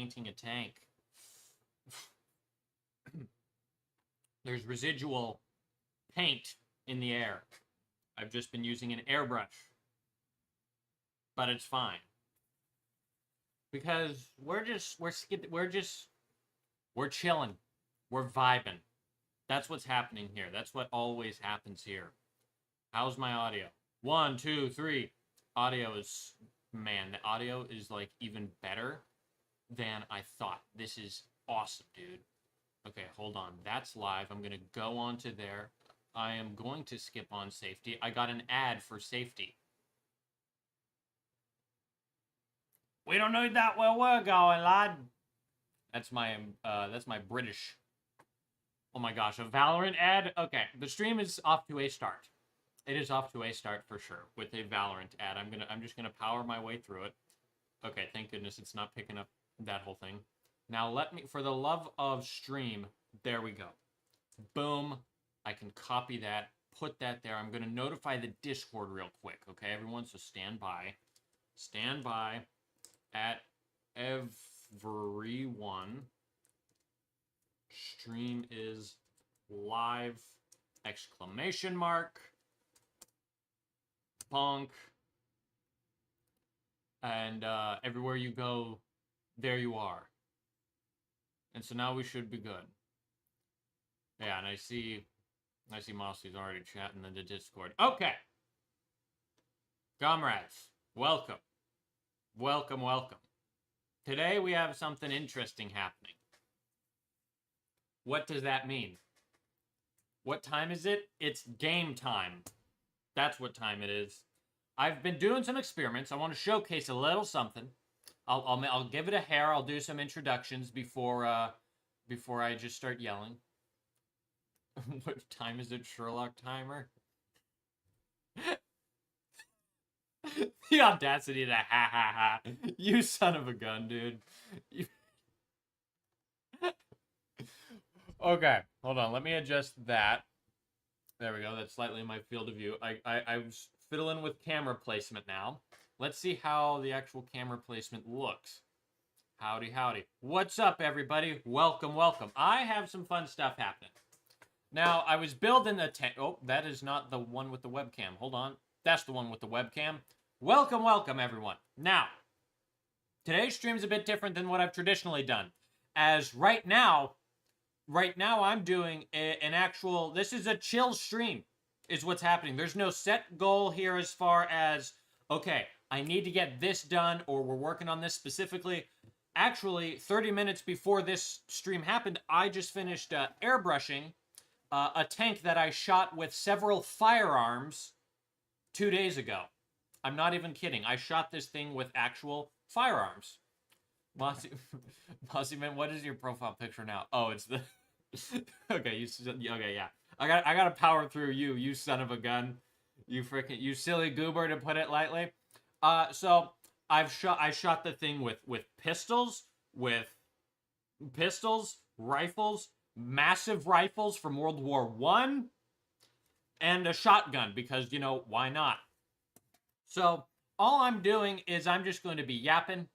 painting a tank. There's residual paint in the air. I've just been using an airbrush. But it's fine. Because we're chilling. We're vibing. That's what's happening here. That's what always happens here. How's my audio? 1, 2, 3. Audio is, man, the audio is like even better than I thought. This is awesome, dude. Okay, hold on. That's live. I'm going to go on to there. I am going to skip on safety. I got an ad for safety. We don't know that where we're going, lad. That's my British. Oh my gosh, a Valorant ad? Okay, the stream is off to a start. It is off to a start for sure with a Valorant ad. I'm just gonna power my way through it. Okay, thank goodness it's not picking up that whole thing. Now let me, for the love of stream, there we go. Boom. I can copy that, put that there. I'm gonna notify the Discord real quick, okay, everyone? So stand by. Stand by at everyone. Stream is live! Exclamation mark. Bonk. And everywhere you go, there you are. And so now we should be good. Yeah, and I see Mossy's already chatting in the Discord. Okay. Comrades, welcome. Welcome, welcome. Today we have something interesting happening. What does that mean? What time is it? It's game time. That's what time it is. I've been doing some experiments. I want to showcase a little something. I'll give it a hair. I'll do some introductions before I just start yelling. What time is it, Sherlock timer? The audacity to ha ha ha. You son of a gun, dude. Okay, hold on. Let me adjust that. There we go. That's slightly in my field of view. I was fiddling with camera placement now. Let's see how the actual camera placement looks. Howdy, howdy. What's up, everybody? Welcome, welcome. I have some fun stuff happening. Now, I was building a tent. Oh, that is not the one with the webcam. Hold on. That's the one with the webcam. Welcome, welcome, everyone. Now, today's stream is a bit different than what I've traditionally done. As right now I'm doing an actual, this is a chill stream, is what's happening. There's no set goal here as far as, okay, I need to get this done, or we're working on this specifically. Actually, 30 minutes before this stream happened, I just finished airbrushing a tank that I shot with several firearms 2 days ago. I'm not even kidding. I shot this thing with actual firearms. Mossy man, what is your profile picture now? Oh, it's the... Okay, okay, yeah. I gotta power through you, you son of a gun. You silly goober, to put it lightly. So I shot the thing with pistols, rifles, massive rifles from World War I, and a shotgun, because, you know, why not? So all I'm doing is I'm just going to be yapping.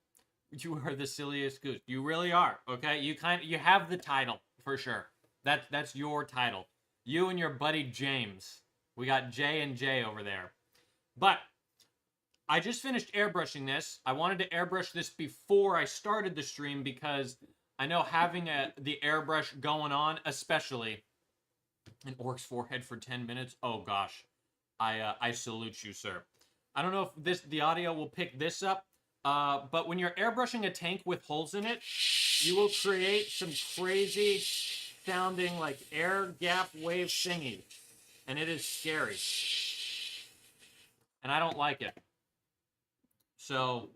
You are the silliest goose. You really are, okay? You have the title, for sure. That's your title. You and your buddy James. We got J and J over there. But I just finished airbrushing this. I wanted to airbrush this before I started the stream because I know having the airbrush going on, especially an orc's forehead for 10 minutes. Oh gosh, I salute you, sir. I don't know if the audio will pick this up, but when you're airbrushing a tank with holes in it, you will create some crazy sounding like air gap wave thingy, and it is scary, and I don't like it. So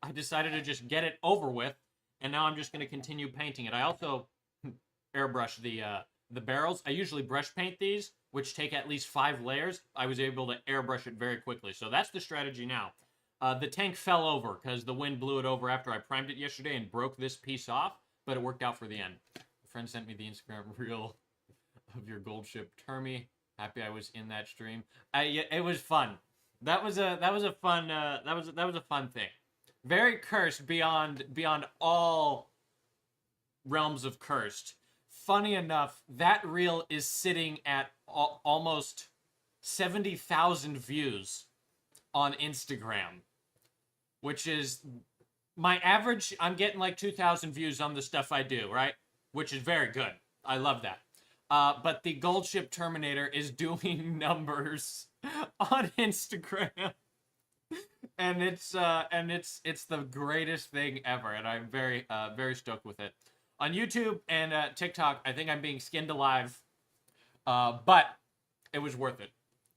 I decided to just get it over with, and now I'm just going to continue painting it. I also airbrush the barrels. I usually brush paint these, which take at least 5 layers. I was able to airbrush it very quickly, so that's the strategy now. The tank fell over because the wind blew it over after I primed it yesterday and broke this piece off, but it worked out for the end. A friend sent me the Instagram reel of your gold ship Termy. Happy I was in that stream. Yeah, it was fun. That was a fun thing. Very cursed beyond all realms of cursed. Funny enough, that reel is sitting at almost 70,000 views on Instagram, which is my average. I'm getting like 2,000 views on the stuff I do, right? Which is very good. I love that. But the Gold Ship Terminator is doing numbers on Instagram. And it's the greatest thing ever, and I'm very stoked with it. On YouTube and TikTok, I think I'm being skinned alive, but it was worth it.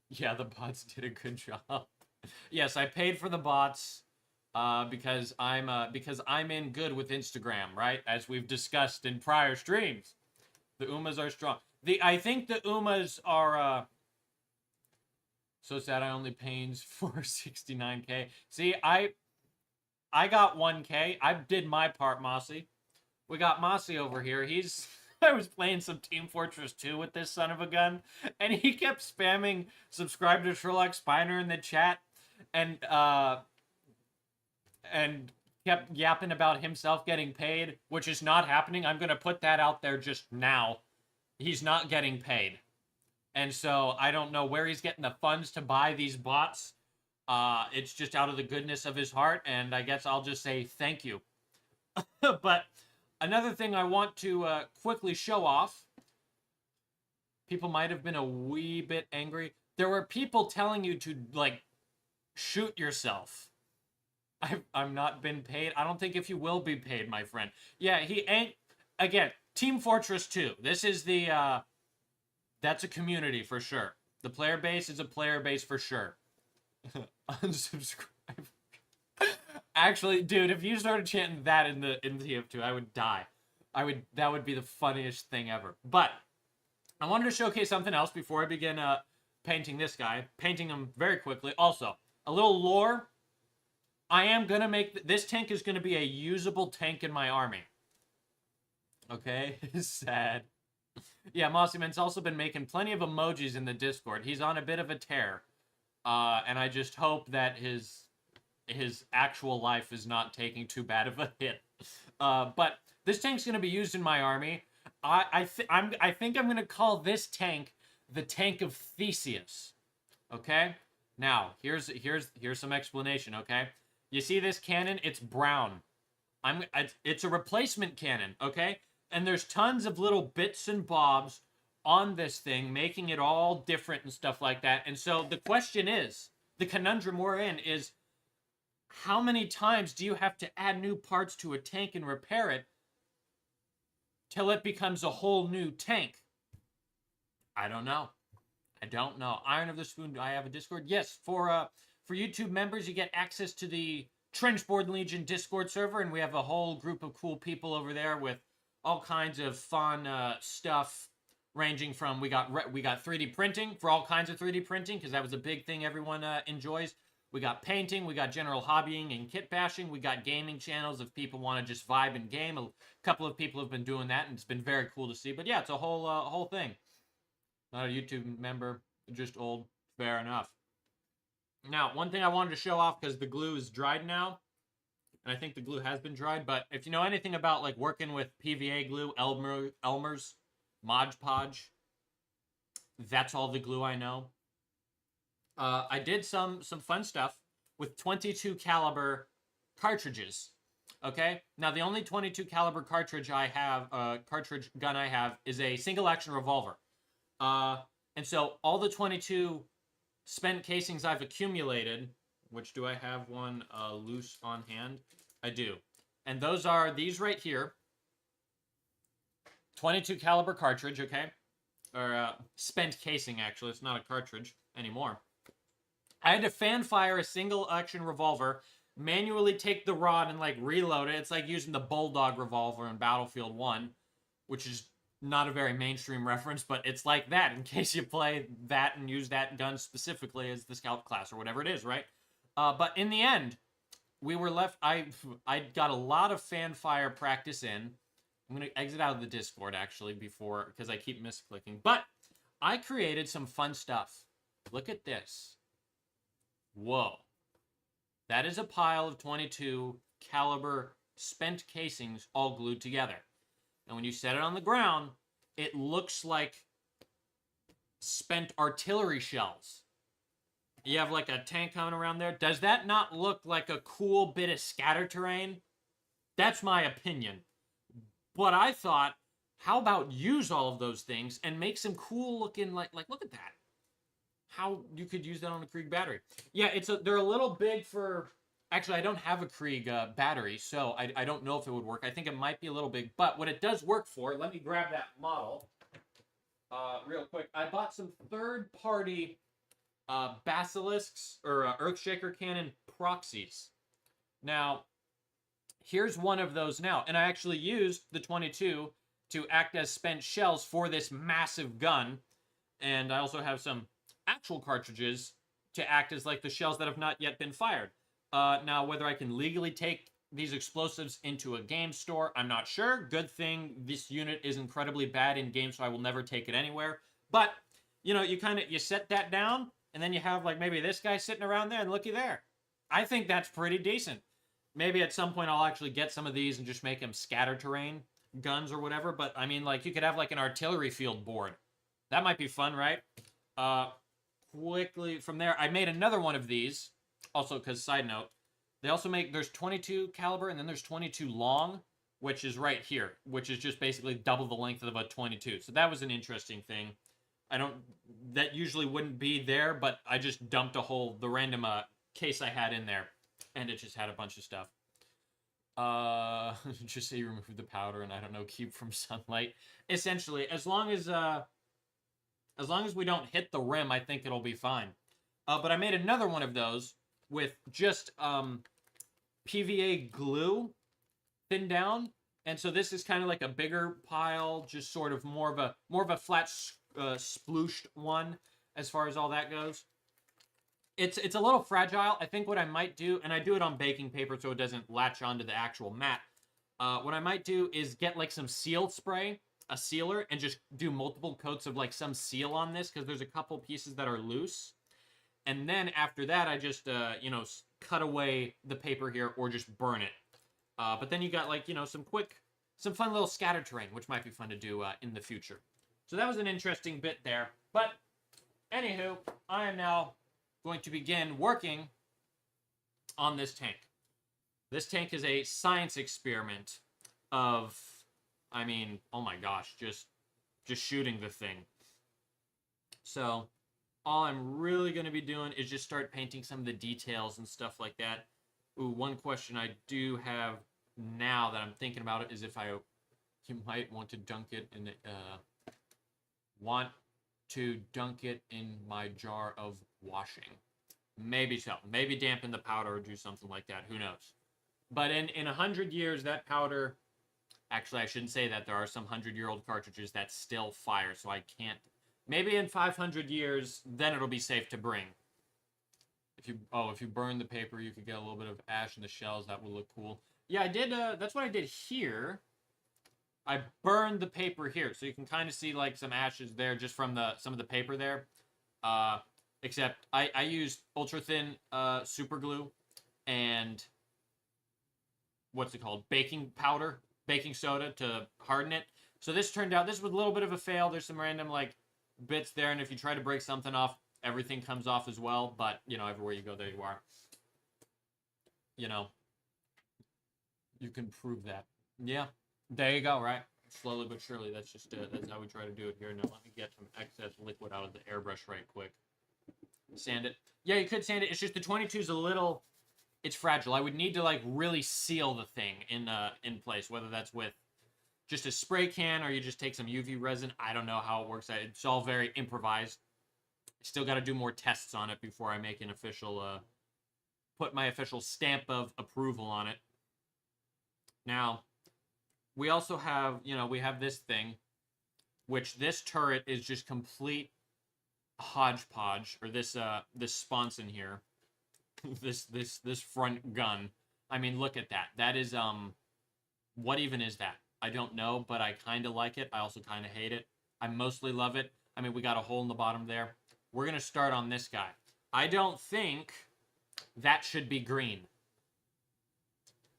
Yeah, the bots did a good job. Yes, I paid for the bots because I'm in good with Instagram, right? As we've discussed in prior streams, the Umas are strong. I think the Umas are. So sad I only pains for 69k. See, I got 1k. I did my part, Mossy. We got Mossy over here. I was playing some Team Fortress 2 with this son of a gun, and he kept spamming subscribe to Sherlock Spiner in the chat, and kept yapping about himself getting paid, which is not happening. I'm gonna put that out there just now. He's not getting paid. And so I don't know where he's getting the funds to buy these bots. It's just out of the goodness of his heart, and I guess I'll just say thank you. But another thing I want to quickly show off. People might have been a wee bit angry. There were people telling you to, like, shoot yourself. I've not been paid. I don't think if you will be paid, my friend. Yeah, he ain't. Again, Team Fortress 2. This is the... That's a community for sure. The player base is a player base for sure. Unsubscribe. Actually, dude, if you started chanting that in the TF2, I would die. That would be the funniest thing ever. But I wanted to showcase something else before I begin painting this guy. Painting him very quickly. Also, a little lore. I am gonna make this tank is gonna be a usable tank in my army. Okay, sad. Yeah, Mossy Man's also been making plenty of emojis in the Discord. He's on a bit of a tear. And I just hope that his actual life is not taking too bad of a hit. But this tank's going to be used in my army. I think I'm going to call this tank the Tank of Theseus. Okay? Now, here's some explanation, okay? You see this cannon? It's brown. It's a replacement cannon, okay? And there's tons of little bits and bobs on this thing, making it all different and stuff like that. And so the question is, the conundrum we're in is, how many times do you have to add new parts to a tank and repair it till it becomes a whole new tank? I don't know. I don't know. Iron of the Spoon, do I have a Discord? Yes, for YouTube members, you get access to the Trenchboard Legion Discord server, and we have a whole group of cool people over there with all kinds of fun stuff, ranging from we got 3D printing for all kinds of 3D printing, because that was a big thing everyone enjoys. We got painting, we got general hobbying and kit bashing, we got gaming channels if people want to just vibe and game. A couple of people have been doing that, and it's been very cool to see. But yeah, it's a whole thing. Not a YouTube member, just old. Fair enough. Now, one thing I wanted to show off, because the glue is dried now, and I think the glue has been dried, but if you know anything about like working with PVA glue, Elmer's, Mod Podge, that's all the glue I know. I did some fun stuff with 22 caliber cartridges. Okay, now the only 22 caliber cartridge I have, cartridge gun I have, is a single action revolver. And so all the 22 spent casings I've accumulated, which do I have one loose on hand? I do. And those are these right here. 22 caliber cartridge, okay? Or spent casing, actually. It's not a cartridge anymore. I had to fan fire a single action revolver, manually take the rod and like reload it. It's like using the Bulldog revolver in Battlefield 1, which is not a very mainstream reference, but it's like that in case you play that and use that gun specifically as the scout class or whatever it is, right? But in the end, we were left. I got a lot of fan fire practice in. I'm gonna exit out of the Discord actually before, because I keep misclicking. But I created some fun stuff. Look at this. Whoa. That is a pile of 22 caliber spent casings all glued together. And when you set it on the ground, it looks like spent artillery shells. You have like a tank coming around there. Does that not look like a cool bit of scatter terrain? That's my opinion. But I thought, how about use all of those things and make some cool looking, like look at that. How you could use that on a Krieg battery. Yeah, they're a little big for, actually I don't have a Krieg battery, so I don't know if it would work. I think it might be a little big, but what it does work for, let me grab that model real quick. I bought some third-party basilisks or Earthshaker cannon proxies. Now, here's one of those now, and I actually used the 22 to act as spent shells for this massive gun, and I also have some actual cartridges to act as like the shells that have not yet been fired. Now, whether I can legally take these explosives into a game store, I'm not sure. Good thing this unit is incredibly bad in game, so I will never take it anywhere. But, you know, you set that down, and then you have like maybe this guy sitting around there, and looky there. I think that's pretty decent. Maybe at some point I'll actually get some of these and just make them scatter terrain guns or whatever. But I mean, like, you could have like an artillery field board. That might be fun, right? Quickly from there, I made another one of these. Also, because side note, they also make, there's 22 caliber and then there's 22 long, which is right here, which is just basically double the length of a 22. So that was an interesting thing. That usually wouldn't be there, but I just dumped the random case I had in there, and it just had a bunch of stuff. Just say you remove the powder and I don't know, keep from sunlight. Essentially, as long as we don't hit the rim, I think it'll be fine. But I made another one of those with just PVA glue thinned down, and so this is kind of like a bigger pile, just sort of more of a flat splooshed one as far as all that goes. It's a little fragile. I think what I might do, and I do it on baking paper so it doesn't latch onto the actual mat. What I might do is get like some seal spray, a sealer, and just do multiple coats of like some seal on this, because there's a couple pieces that are loose. And then after that, I just, cut away the paper here or just burn it. But then you got like, some fun little scatter terrain, which might be fun to do in the future. So that was an interesting bit there. But anywho, I am now going to begin working on this tank. This tank is a science experiment of, I mean, oh my gosh, just shooting the thing. So all I'm really going to be doing is just start painting some of the details and stuff like that. Ooh, one question I do have now that I'm thinking about it is if you might want to dunk it in my jar of washing. Maybe so. Maybe dampen the powder or do something like that. Who knows? But in 100 years, that powder... Actually, I shouldn't say that. There are some 100-year-old cartridges that still fire, so I can't... Maybe in 500 years, then it'll be safe to bring. If you burn the paper, you could get a little bit of ash in the shells. That would look cool. Yeah, I did. That's what I did here. I burned the paper here, so you can kind of see like some ashes there just from some of the paper there. Except I used ultra thin super glue and what's it called? Baking powder, baking soda to harden it. So this turned out, this was a little bit of a fail. There's some random like bits there, and if you try to break something off, everything comes off as well. But everywhere you go, there you are. You can prove that. Yeah, there you go. Right, slowly but surely. That's just that's how we try to do it here. Now let me get some excess liquid out of the airbrush right quick. Sand it. Yeah, you could sand it. It's just the 22 is a little. It's fragile. I would need to like really seal the thing in place. Whether that's with just a spray can or you just take some UV resin. I don't know how it works. It's all very improvised. Still got to do more tests on it before I make an official, put my official stamp of approval on it. Now, we also have, we have this thing, which this turret is just complete hodgepodge, or this sponson here, this front gun. I mean, look at that. That is, what even is that? I don't know, but I kind of like it. I also kind of hate it. I mostly love it. I mean, we got a hole in the bottom there. We're going to start on this guy. I don't think that should be green.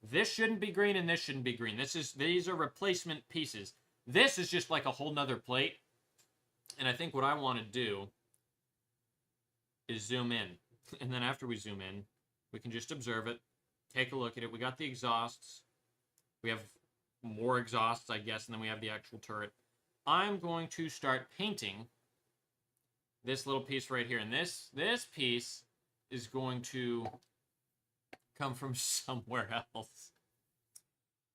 This shouldn't be green, and this shouldn't be green. These are replacement pieces. This is just like a whole nother plate. And I think what I want to do is zoom in. And then after we zoom in, we can just observe it, take a look at it. We got the exhausts. We have more exhausts, I guess, and then we have the actual turret. I'm going to start painting this little piece right here. And this piece is going to come from somewhere else.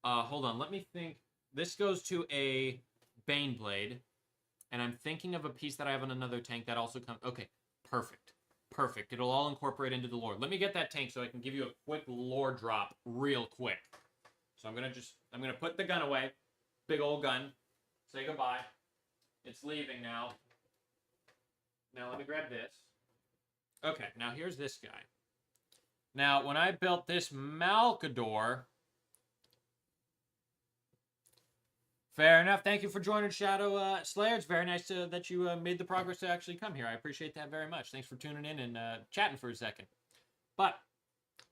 Hold on, let me think. This goes to a Bane Blade. And I'm thinking of a piece that I have on another tank that also comes... Okay, perfect. Perfect. It'll all incorporate into the lore. Let me get that tank so I can give you a quick lore drop real quick. So I'm gonna put the gun away. Big old gun. Say goodbye. It's leaving now. Now let me grab this. Okay, now here's this guy. Now, when I built this Malkador... Fair enough. Thank you for joining, Shadow Slayer. It's very nice that you made the progress to actually come here. I appreciate that very much. Thanks for tuning in and chatting for a second. But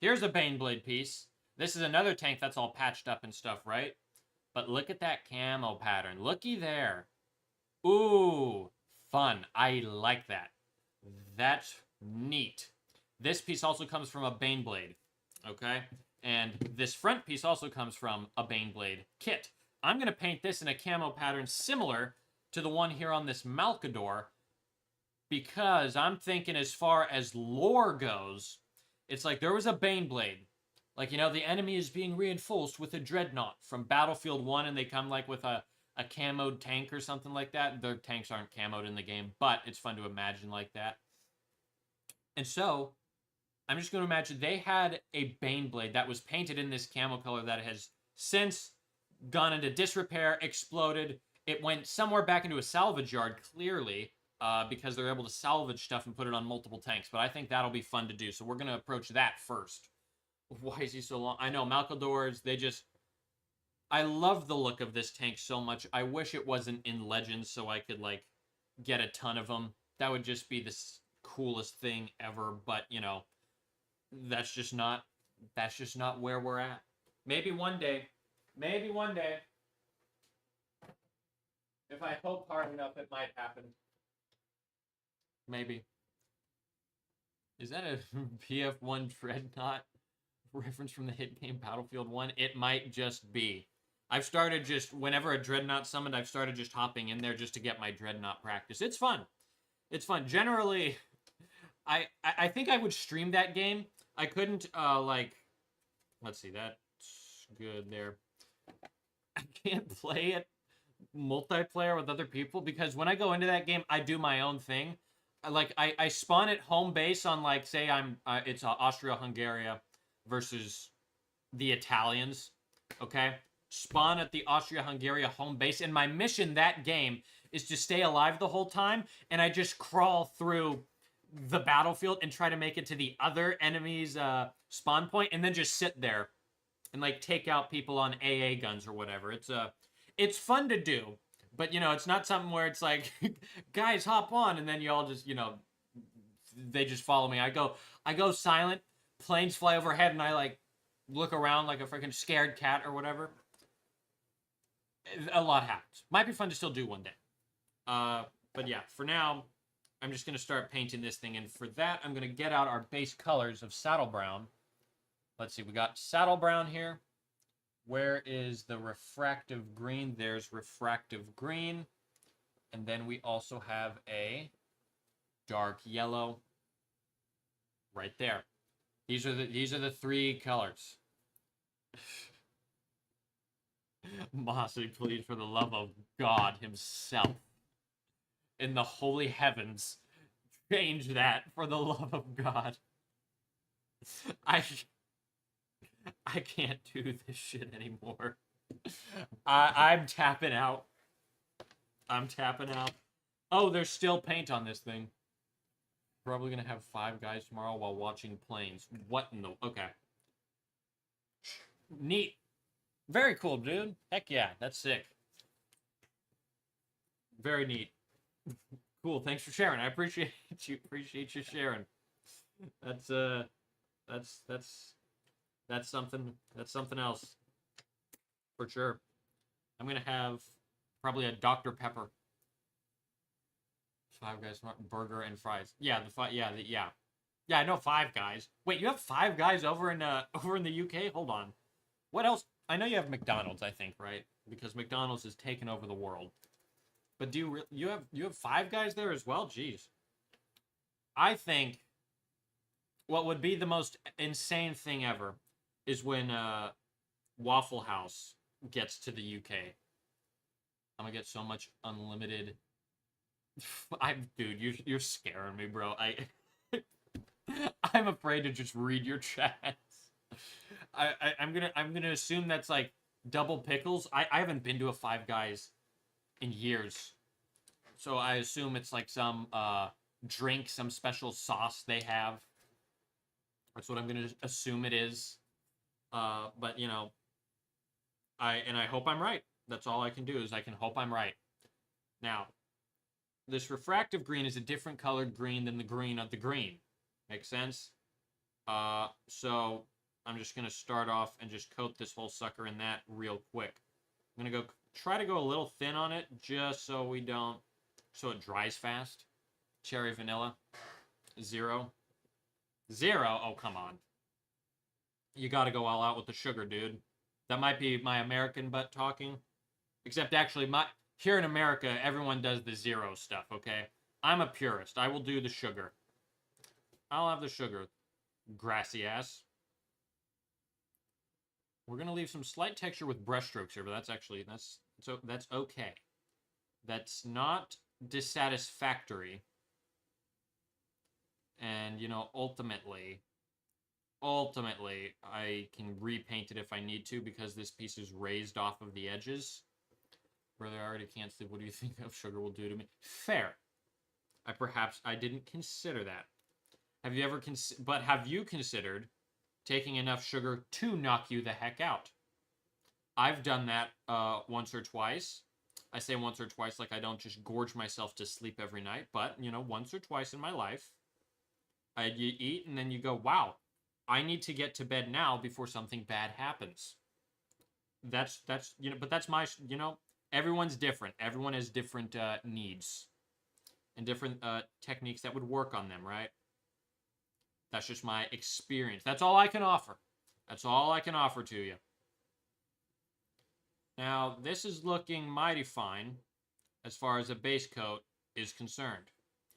here's a Baneblade piece. This is another tank that's all patched up and stuff, right? But look at that camo pattern. Looky there. Ooh, fun. I like that. That's neat. This piece also comes from a Baneblade, okay? And this front piece also comes from a Baneblade kit. I'm going to paint this in a camo pattern similar to the one here on this Malkador because I'm thinking as far as lore goes, it's like there was a Baneblade. Like, you know, the enemy is being reinforced with a Dreadnought from Battlefield 1 and they come like with a camoed tank or something like that. Their tanks aren't camoed in the game, but it's fun to imagine like that. And so, I'm just going to imagine they had a Baneblade that was painted in this camo color that has since gone into disrepair, exploded. It went somewhere back into a salvage yard, clearly, because they're able to salvage stuff and put it on multiple tanks. But I think that'll be fun to do, so we're going to approach that first. Why is he so long? I know, Malkadors, they just... I love the look of this tank so much. I wish it wasn't in Legends so I could, like, get a ton of them. That would just be the coolest thing ever, but, you know, that's just not where we're at. Maybe one day... Maybe one day, if I hope hard enough, it might happen. Maybe. Is that a PF1 Dreadnought reference from the hit game Battlefield 1? It might just be. I've started just, whenever a Dreadnought summoned, I've started just hopping in there just to get my Dreadnought practice. It's fun. It's fun. Generally, I think I would stream that game. I couldn't, like, let's see, that's good there. I can't play it multiplayer with other people because when I go into that game, I do my own thing. Like, I spawn at home base on, like, say it's Austria-Hungary versus the Italians, okay? Spawn at the Austria-Hungary home base, and my mission that game is to stay alive the whole time, and I just crawl through the battlefield and try to make it to the other enemy's spawn point, and then just sit there and, like, take out people on AA guns or whatever. It's fun to do, but, you know, it's not something where it's like, guys, hop on, and then you all just, you know, they just follow me. I go silent, planes fly overhead, and I, like, look around like a freaking scared cat or whatever. A lot happens. Might be fun to still do one day. But yeah, for now, I'm just going to start painting this thing, and for that, I'm going to get out our base colors of Saddle Brown. Let's see, we got Saddle Brown here. Where is the refractive green? There's refractive green. And then we also have a dark yellow right there. These are the three colors. Mossy, please, for the love of God himself, in the holy heavens, change that for the love of God. I can't do this shit anymore. I'm tapping out. I'm tapping out. Oh, there's still paint on this thing. Probably gonna have 5 guys tomorrow while watching planes. What in the... Okay. Neat. Very cool, dude. Heck yeah, that's sick. Very neat. Cool, thanks for sharing. I appreciate you sharing. That's that's something else for sure. I'm gonna have probably a Dr. Pepper. Five Guys burger and fries. Yeah, yeah. I know Five Guys. Wait, you have Five Guys over in the UK? Hold on. What else? I know you have McDonald's, I think, right? Because McDonald's has taken over the world. But do you have Five Guys there as well? Jeez. I think what would be the most insane thing ever is when Waffle House gets to the UK. I'm gonna get so much unlimited. Dude, you're scaring me, bro. I'm afraid to just read your chats. I'm gonna assume that's like double pickles. I haven't been to a Five Guys in years, so I assume it's like some drink, some special sauce they have. That's what I'm gonna assume it is. But you know, I hope I'm right. That's all I can do is I can hope I'm right. Now, this refractive green is a different colored green than the green of the green. Make sense? So I'm just gonna start off and just coat this whole sucker in that real quick. I'm gonna try to go a little thin on it just so it dries fast. Cherry vanilla, 0. 0? Oh, come on. You gotta go all out with the sugar, dude. That might be my American butt talking. Except actually, here in America, everyone does the 0 stuff, okay? I'm a purist. I will do the sugar. I'll have the sugar. Grassy ass. We're gonna leave some slight texture with brush strokes here, but that's okay. That's not dissatisfactory. And, you know, ultimately, I can repaint it if I need to because this piece is raised off of the edges. Brother, I already can't sleep. What do you think of sugar will do to me? Fair. I didn't consider that. Have you ever have you considered taking enough sugar to knock you the heck out? I've done that once or twice. I say once or twice like I don't just gorge myself to sleep every night, but, you know, once or twice in my life, you eat and then you go, wow, I need to get to bed now before something bad happens. That's you know, but that's my, you know, everyone's different. Everyone has different needs and different techniques that would work on them, right? That's just my experience. That's all I can offer. That's all I can offer to you. Now, this is looking mighty fine as far as a base coat is concerned.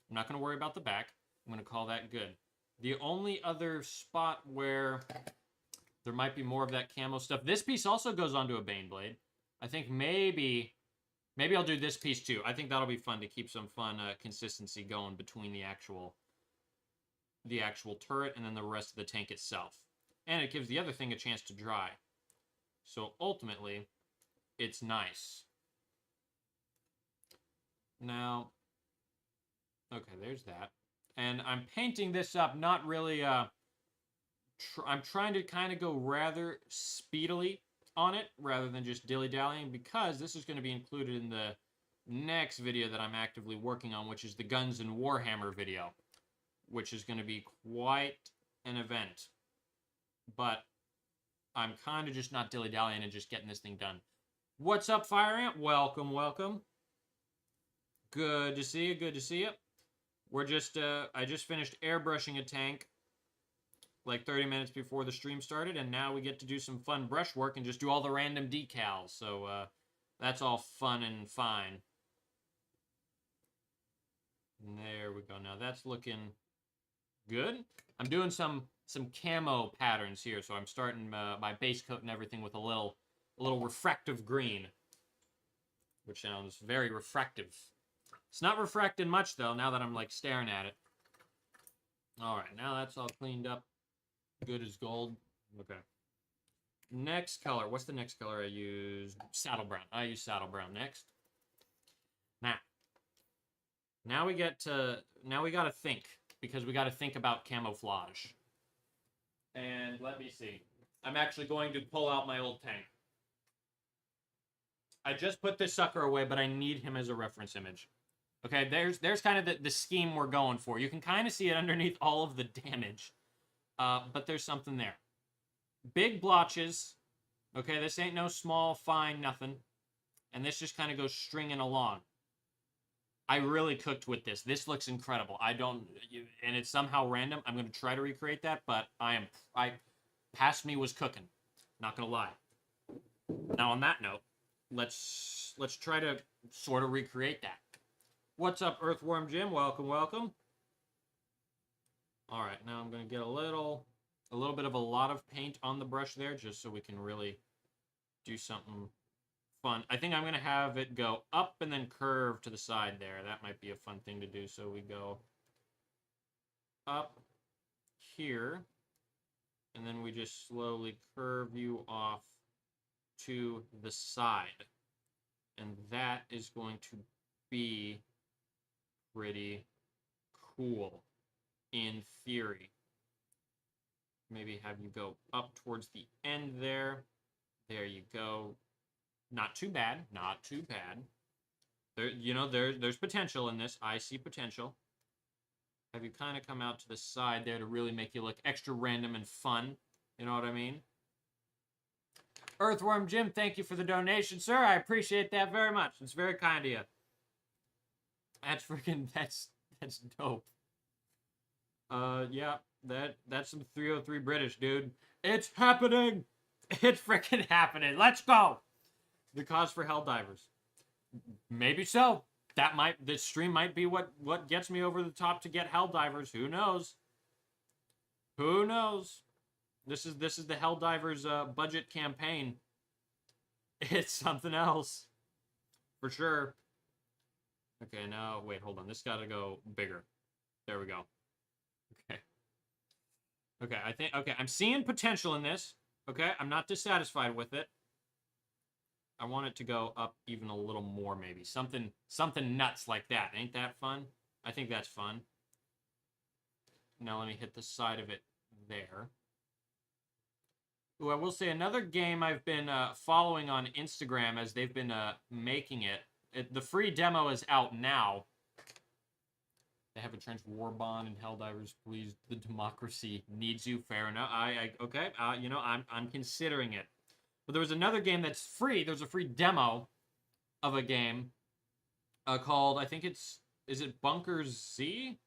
I'm not going to worry about the back. I'm going to call that good. The only other spot where there might be more of that camo stuff. This piece also goes onto a Bane blade. I think maybe I'll do this piece too. I think that'll be fun to keep some fun consistency going between the actual turret and then the rest of the tank itself. And it gives the other thing a chance to dry. So ultimately, it's nice. Now, okay, there's that. And I'm painting this up, not really, I'm trying to kind of go rather speedily on it, rather than just dilly-dallying, because this is going to be included in the next video that I'm actively working on, which is the Guns and Warhammer video, which is going to be quite an event. But I'm kind of just not dilly-dallying and just getting this thing done. What's up, Fire Ant? Welcome, welcome. Good to see you, good to see you. We're just, I just finished airbrushing a tank like 30 minutes before the stream started, and now we get to do some fun brush work and just do all the random decals. So, that's all fun and fine. And there we go. Now that's looking good. I'm doing some camo patterns here, so I'm starting my base coat and everything with a little refractive green, which sounds very refractive. It's not refracting much, though, now that I'm, like, staring at it. All right, now that's all cleaned up. Good as gold. Okay. Next color. What's the next color I used? Saddle brown. I use saddle brown next. Now we got to think, because we got to think about camouflage. And let me see. I'm actually going to pull out my old tank. I just put this sucker away, but I need him as a reference image. Okay, there's kind of the scheme we're going for. You can kind of see it underneath all of the damage. but there's something there. Big blotches. Okay, this ain't no small, fine, nothing. And this just kind of goes stringing along. I really cooked with this. This looks incredible. And it's somehow random. I'm going to try to recreate that, but past me was cooking. Not going to lie. Now, on that note, let's try to sort of recreate that. What's up, Earthworm Jim? Welcome, welcome. All right, now I'm going to get a little bit of a lot of paint on the brush there, just so we can really do something fun. I think I'm going to have it go up and then curve to the side there. That might be a fun thing to do. So we go up here, and then we just slowly curve you off to the side. And that is going to be pretty cool in theory. Maybe have you go up towards the end there. There you go. Not too bad. Not too bad. There's potential in this. I see potential. Have you kind of come out to the side there to really make you look extra random and fun. You know what I mean? Earthworm Jim, thank you for the donation, sir. I appreciate that very much. It's very kind of you. That's dope. Yeah, that's some 303 British, dude. It's happening. It's freaking happening. Let's go. The cause for Helldivers. Maybe so. This stream might be what gets me over the top to get Helldivers. Who knows? Who knows? This is the Helldivers budget campaign. It's something else. For sure. Okay, now, wait, hold on. This gotta go bigger. There we go. Okay. Okay, I'm seeing potential in this. Okay, I'm not dissatisfied with it. I want it to go up even a little more, maybe. Something nuts like that. Ain't that fun? I think that's fun. Now let me hit the side of it there. Ooh, I will say another game I've been following on Instagram as they've been making it. The free demo is out now. They have a trench war bond and Helldivers, please. The democracy needs you. Fair enough. Okay. I'm considering it. But there was another game that's free. There's a free demo of a game called, I think is it Bunker Z?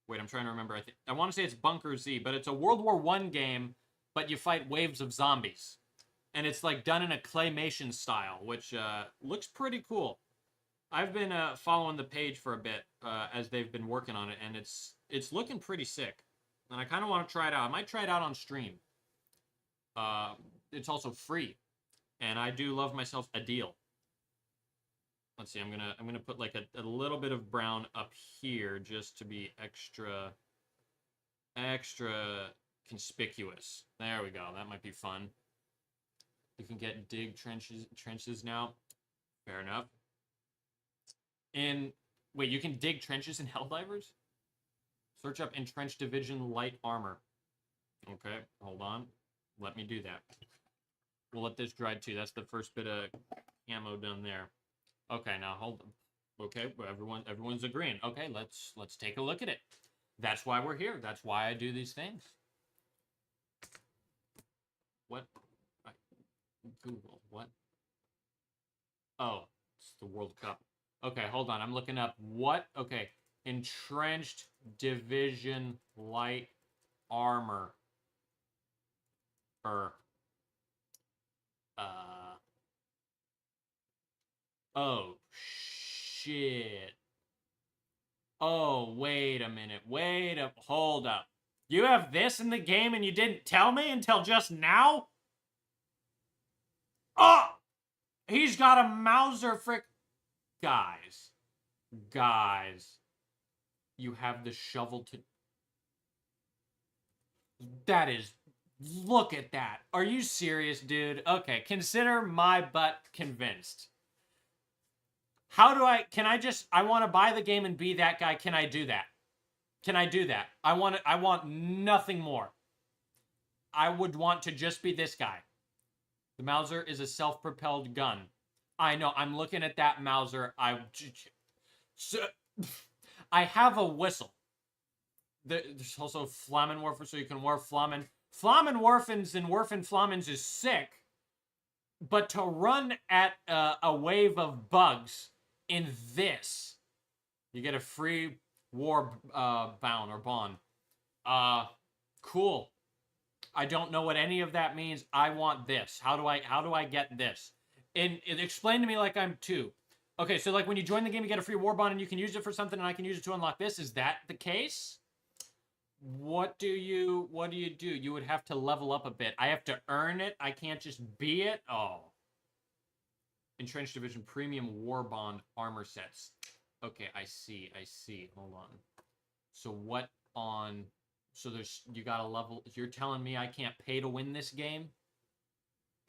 Wait, I'm trying to remember. I want to say it's Bunker Z, but it's a World War I game, but you fight waves of zombies. And it's like done in a claymation style, which looks pretty cool. I've been following the page for a bit as they've been working on it, and it's looking pretty sick. And I kind of want to try it out. I might try it out on stream. It's also free, and I do love myself a deal. Let's see. I'm gonna put like a little bit of brown up here just to be extra conspicuous. There we go. That might be fun. You can get dig trenches now. Fair enough. Wait, you can dig trenches in Helldivers? Search up entrenched division light armor. Okay, hold on. Let me do that. We'll let this dry too. That's the first bit of ammo done there. Okay, now hold on. Okay, everyone's agreeing. Okay, let's take a look at it. That's why we're here. That's why I do these things. What? Google. What? Oh, it's the World Cup. Okay, hold on. I'm looking up what? Okay, entrenched division light armor. Oh, shit. Oh, wait a minute. Hold up. You have this in the game and you didn't tell me until just now? Oh! He's got a Mauser frick... Guys. You have the shovel to... That is... Look at that. Are you serious, dude? Okay, consider my butt convinced. How do I want to buy the game and be that guy. Can I do that? I want nothing more. I would want to just be this guy. The Mauser is a self-propelled gun. I know, I'm looking at that Mauser. I have a whistle. There's also Flammenwerfer, so you can warp Flammen. Flammenwerfens and Werfen Flammens is sick, but to run at a wave of bugs in this, you get a free war bound or bond. Cool. I don't know what any of that means. I want this. How do I get this? And explain to me like I'm two. Okay, so like when you join the game, you get a free war bond and you can use it for something, and I can use it to unlock this. Is that the case? What do you do? You would have to level up a bit. I have to earn it. I can't just be it. Oh. Entrenched Division Premium War Bond armor sets. Okay, I see. Hold on. So what on... So you got a level... You're telling me I can't pay to win this game?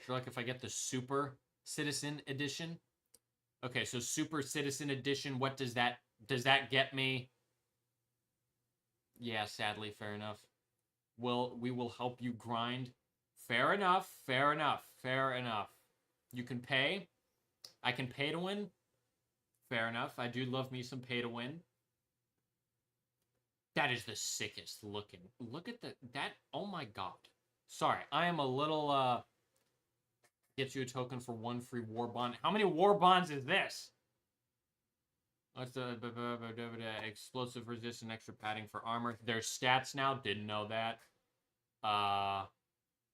So like if I get the Super Citizen Edition? Okay, so Super Citizen Edition, what does that... Does that get me? Yeah, sadly, fair enough. We will help you grind. Fair enough. You can pay. I can pay to win. Fair enough. I do love me some pay to win. That is the sickest looking. Look at that. Oh my god. Sorry, I am a little, gets you a token for 1 free war bond. How many war bonds is this? What's the explosive resist and extra padding for armor? There's stats now. Didn't know that. I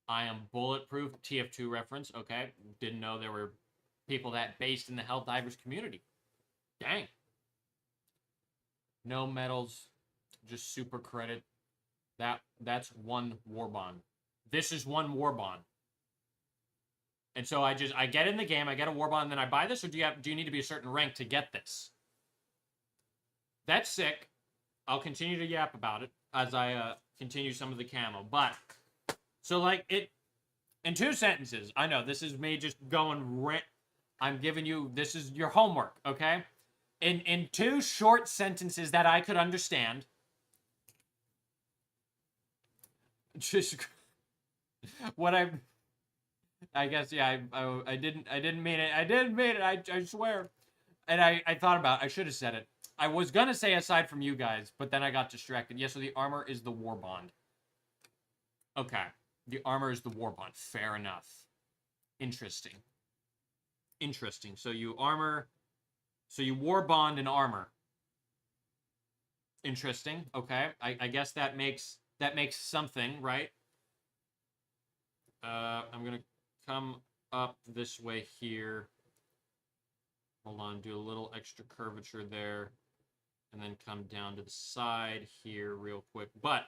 am bulletproof. TF2 reference. Okay. Didn't know there were people that based in the Helldivers community. Dang. No medals. Just super credit. That's 1 war bond. This is 1 war bond. And so I get in the game, I get a war bond, and then I buy this, or do you need to be a certain rank to get this? That's sick. I'll continue to yap about it as I continue some of the camo. But, so like, in 2 sentences, I know, this is me just going I'm giving you, this is your homework, okay? In 2 short sentences that I could understand, just, what I guess, yeah, I didn't mean it. I didn't mean it, I swear. And I thought about it. I should have said it. I was gonna say aside from you guys, but then I got distracted. Yeah, so the armor is the war bond. Okay. The armor is the war bond. Fair enough. Interesting. So you war bond and armor. Interesting. Okay. I guess that makes something, right? I'm gonna come up this way here. Hold on, do a little extra curvature there. And then come down to the side here real quick. But,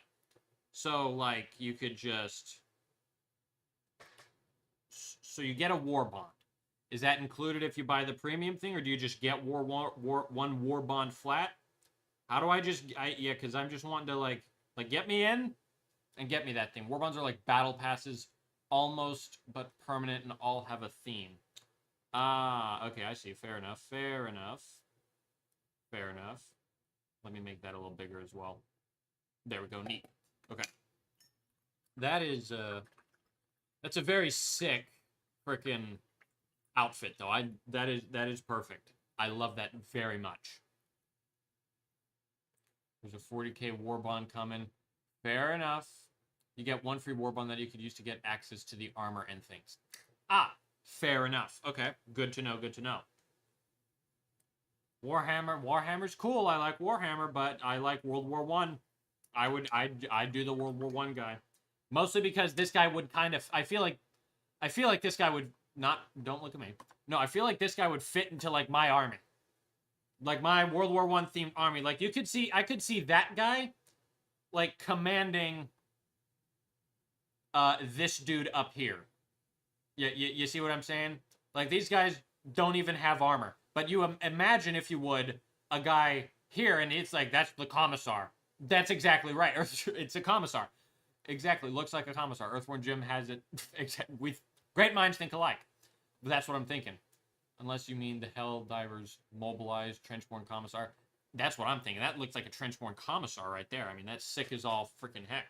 so, like, you could just... So you get a war bond. Is that included if you buy the premium thing, or do you just get one war bond flat? How do I just... yeah, because I'm just wanting to, like, get me in and get me that thing. War bonds are like battle passes, almost, but permanent, and all have a theme. Ah, okay, I see. Fair enough. Let me make that a little bigger as well. There we go. Neat. Okay. That is, that's a very sick freaking outfit, though. That is perfect. I love that very much. There's a 40k war bond coming. Fair enough. You get 1 free war bond that you could use to get access to the armor and things. Ah, fair enough. Okay, good to know. Warhammer's cool. I like Warhammer, but I like World War One. I'd do the World War One guy, mostly because this guy would kind of. I feel like this guy would not. Don't look at me. No, I feel like this guy would fit into like my army, like my World War One themed army. Like I could see that guy, like commanding. This dude up here. Yeah, you see what I'm saying? Like these guys don't even have armor. But you imagine, if you would, a guy here, and it's like, that's the commissar. That's exactly right. It's a commissar. Exactly. Looks like a commissar. Earthworm Jim has it. With great minds think alike. But that's what I'm thinking. Unless you mean the Helldivers mobilized Trenchborn commissar. That's what I'm thinking. That looks like a Trenchborn commissar right there. I mean, that's sick as all freaking heck.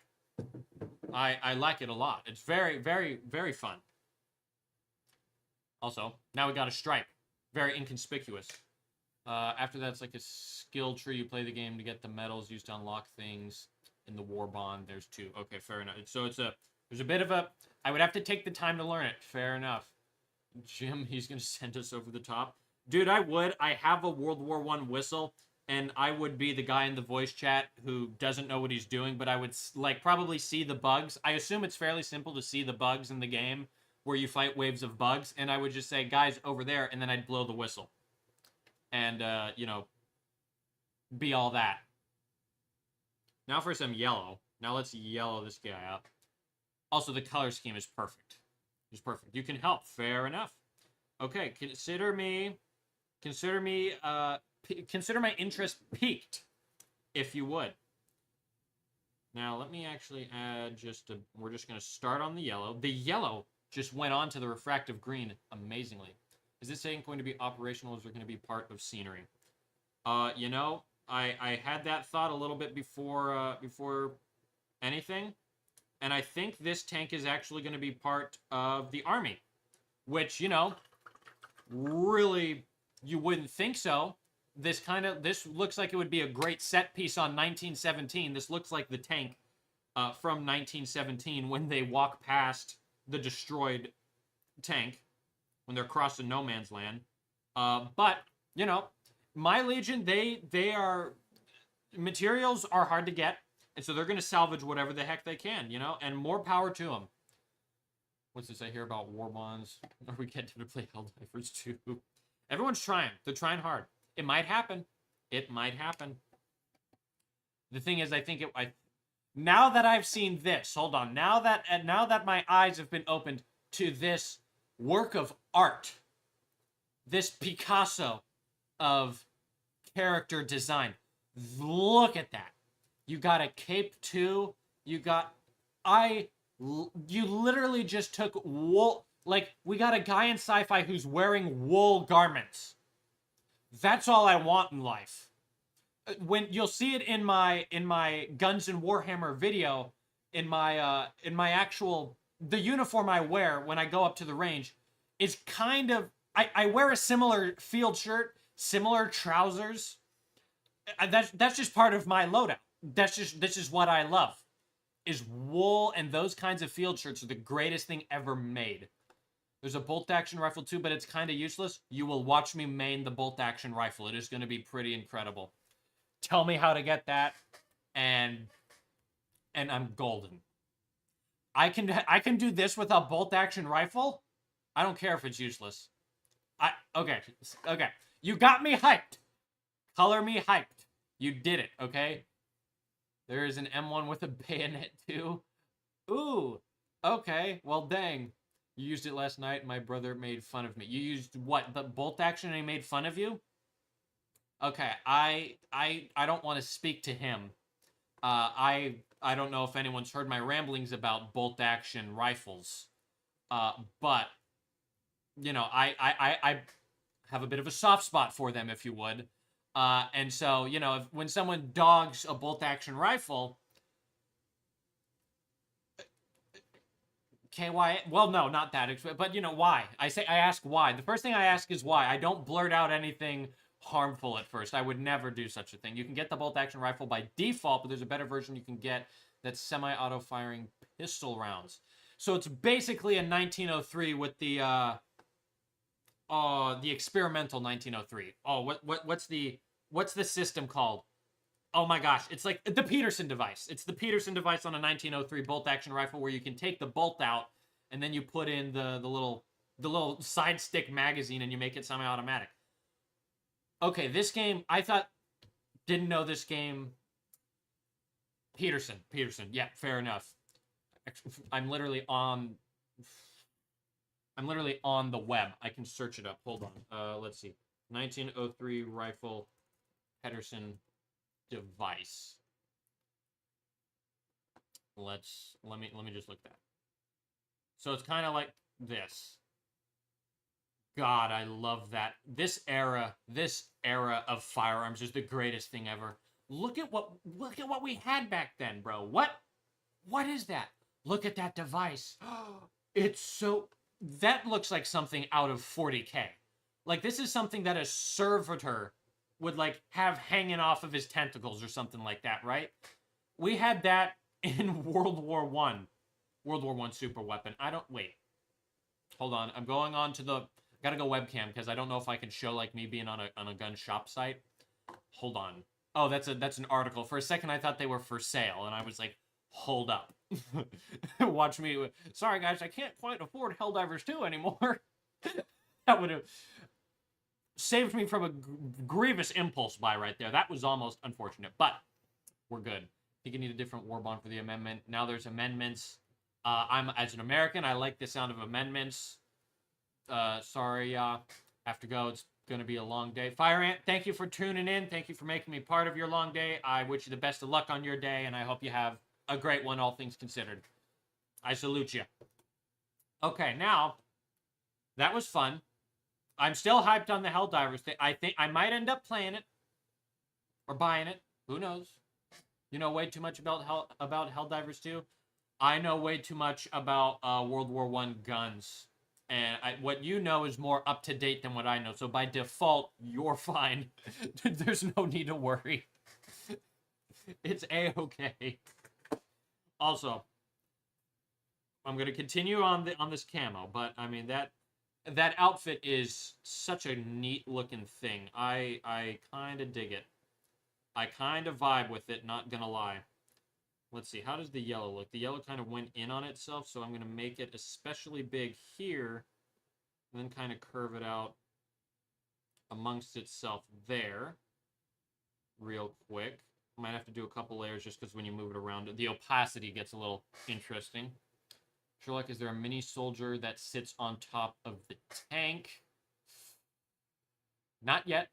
I like it a lot. It's very, very, very fun. Also, now we got a stripe. Very inconspicuous. After that, it's like a skill tree. You play the game to get the medals used to unlock things. In the war bond, there's 2. Okay, fair enough. So there's a bit of a, I would have to take the time to learn it. Fair enough. Jim, he's gonna send us over the top. Dude, I would. I have a World War I whistle, and I would be the guy in the voice chat who doesn't know what he's doing, but I would, like, probably see the bugs. I assume it's fairly simple to see the bugs in the game where you fight waves of bugs, and I would just say, guys, over there, and then I'd blow the whistle. And, you know, be all that. Now for some yellow. Now let's yellow this guy up. Also, the color scheme is perfect. It's perfect. You can help. Fair enough. Okay, consider my interest piqued, if you would. Now, let me actually add we're just going to start on the yellow. The yellow just went on to the refractive green amazingly. Is this thing going to be operational, or is it going to be part of scenery? You know, I had that thought a little bit before anything, and I think this tank is actually going to be part of the army, which, you know, really, you wouldn't think so. This looks like it would be a great set piece on 1917. This looks like the tank from 1917 when they walk past the destroyed tank when they're crossing no man's land. But, you know, my Legion, materials are hard to get, and so they're going to salvage whatever the heck they can, you know, and more power to them. What's this I hear about war bonds? Are we getting to play Helldivers too? Everyone's trying. They're trying hard. It might happen. It might happen. The thing is, I think now that I've seen this, hold on. Now that my eyes have been opened to this work of art, this Picasso of character design. Look at that. You got a cape too. You literally just took wool. Like, we got a guy in sci-fi who's wearing wool garments. That's all I want in life. When you'll see it in my Guns and Warhammer video, in my actual, the uniform I wear when I go up to the range is kind of, I wear a similar field shirt, similar trousers. That's just part of my loadout. This is what I love. Is wool, and those kinds of field shirts are the greatest thing ever made. There's a bolt-action rifle too, but it's kind of useless. You will watch me main the bolt-action rifle. It is going to be pretty incredible. Tell me how to get that, and I'm golden. I can do this with a bolt-action rifle. I don't care if it's useless. Okay. You got me hyped. Color me hyped. You did it, okay? There is an M1 with a bayonet too. Ooh. Okay. Well, dang. You used it last night, and my brother made fun of me. You used what? The bolt action, and he made fun of you? Okay, I don't want to speak to him. I don't know if anyone's heard my ramblings about bolt action rifles. But you know, I have a bit of a soft spot for them, if you would. And so, you know, when someone dogs a bolt action rifle, KY, well, no, not that, but you know, why? I ask why. The first thing I ask is why. I don't blurt out anything harmful at first. I would never do such a thing. You can get the bolt-action rifle by default, but there's a better version you can get that's semi-auto firing pistol rounds. So it's basically a 1903 with the experimental 1903. Oh, what's the system called? Oh my gosh, it's like the Peterson device. It's the Peterson device on a 1903 bolt-action rifle where you can take the bolt out and then you put in the little side stick magazine and you make it semi-automatic. Okay, this game, didn't know this game. Peterson, yeah, fair enough. I'm literally on the web. I can search it up. Hold on. Let's see. 1903 rifle Peterson device. Let me just look that. So it's kind of like this. God, I love that. This era of firearms is the greatest thing ever. Look at what we had back then, bro. What is that? Look at that device. That looks like something out of 40K. Like, this is something that a servitor would, like, have hanging off of his tentacles or something like that, right? We had that in World War One. World War One super weapon. I don't wait. Hold on. I'm going on to the. Gotta go webcam because I don't know if I can show like me being on a gun shop site. Hold on. Oh, that's an article. For a second, I thought they were for sale, and I was like, hold up. Watch me. Sorry, guys, I can't quite afford Helldivers 2 anymore. That would have saved me from a grievous impulse buy right there. That was almost unfortunate, but we're good. I think you need a different war bond for the amendment. Now there's amendments. As an American, I like the sound of amendments. Sorry, have to go. It's going to be a long day. Fire Ant, thank you for tuning in. Thank you for making me part of your long day. I wish you the best of luck on your day, and I hope you have a great one, all things considered. I salute you. Okay, now, that was fun. I'm still hyped on the Helldivers thing. I think I might end up playing it or buying it. Who knows? You know way too much about Helldivers 2? I know way too much about World War One guns. And what you know is more up-to-date than what I know. So by default, you're fine. There's no need to worry. It's A-okay. Also, I'm going to continue on this camo. But, I mean, that outfit is such a neat-looking thing. I kind of dig it. I kind of vibe with it, not going to lie. Let's see, how does the yellow look? The yellow kind of went in on itself, so I'm going to make it especially big here, and then kind of curve it out amongst itself there, real quick. Might have to do a couple layers just because when you move it around, the opacity gets a little interesting. Sherlock, is there a mini soldier that sits on top of the tank? Not yet.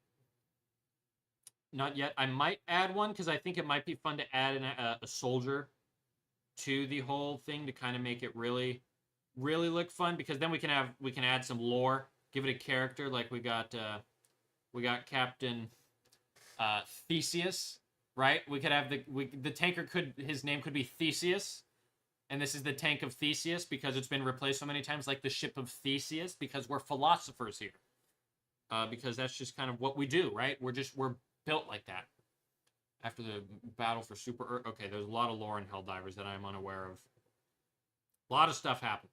Not yet. I might add one because I think it might be fun to add a soldier to the whole thing to kind of make it really, really look fun. Because then we can add some lore, give it a character. Like we got Captain Theseus, right? We could have the tanker his name could be Theseus, and this is the tank of Theseus because it's been replaced so many times, like the ship of Theseus, because we're philosophers here. Because that's just kind of what we do, right? We're built like that. After the battle for Super Earth. Okay, there's a lot of lore in Helldivers that I'm unaware of. A lot of stuff happened.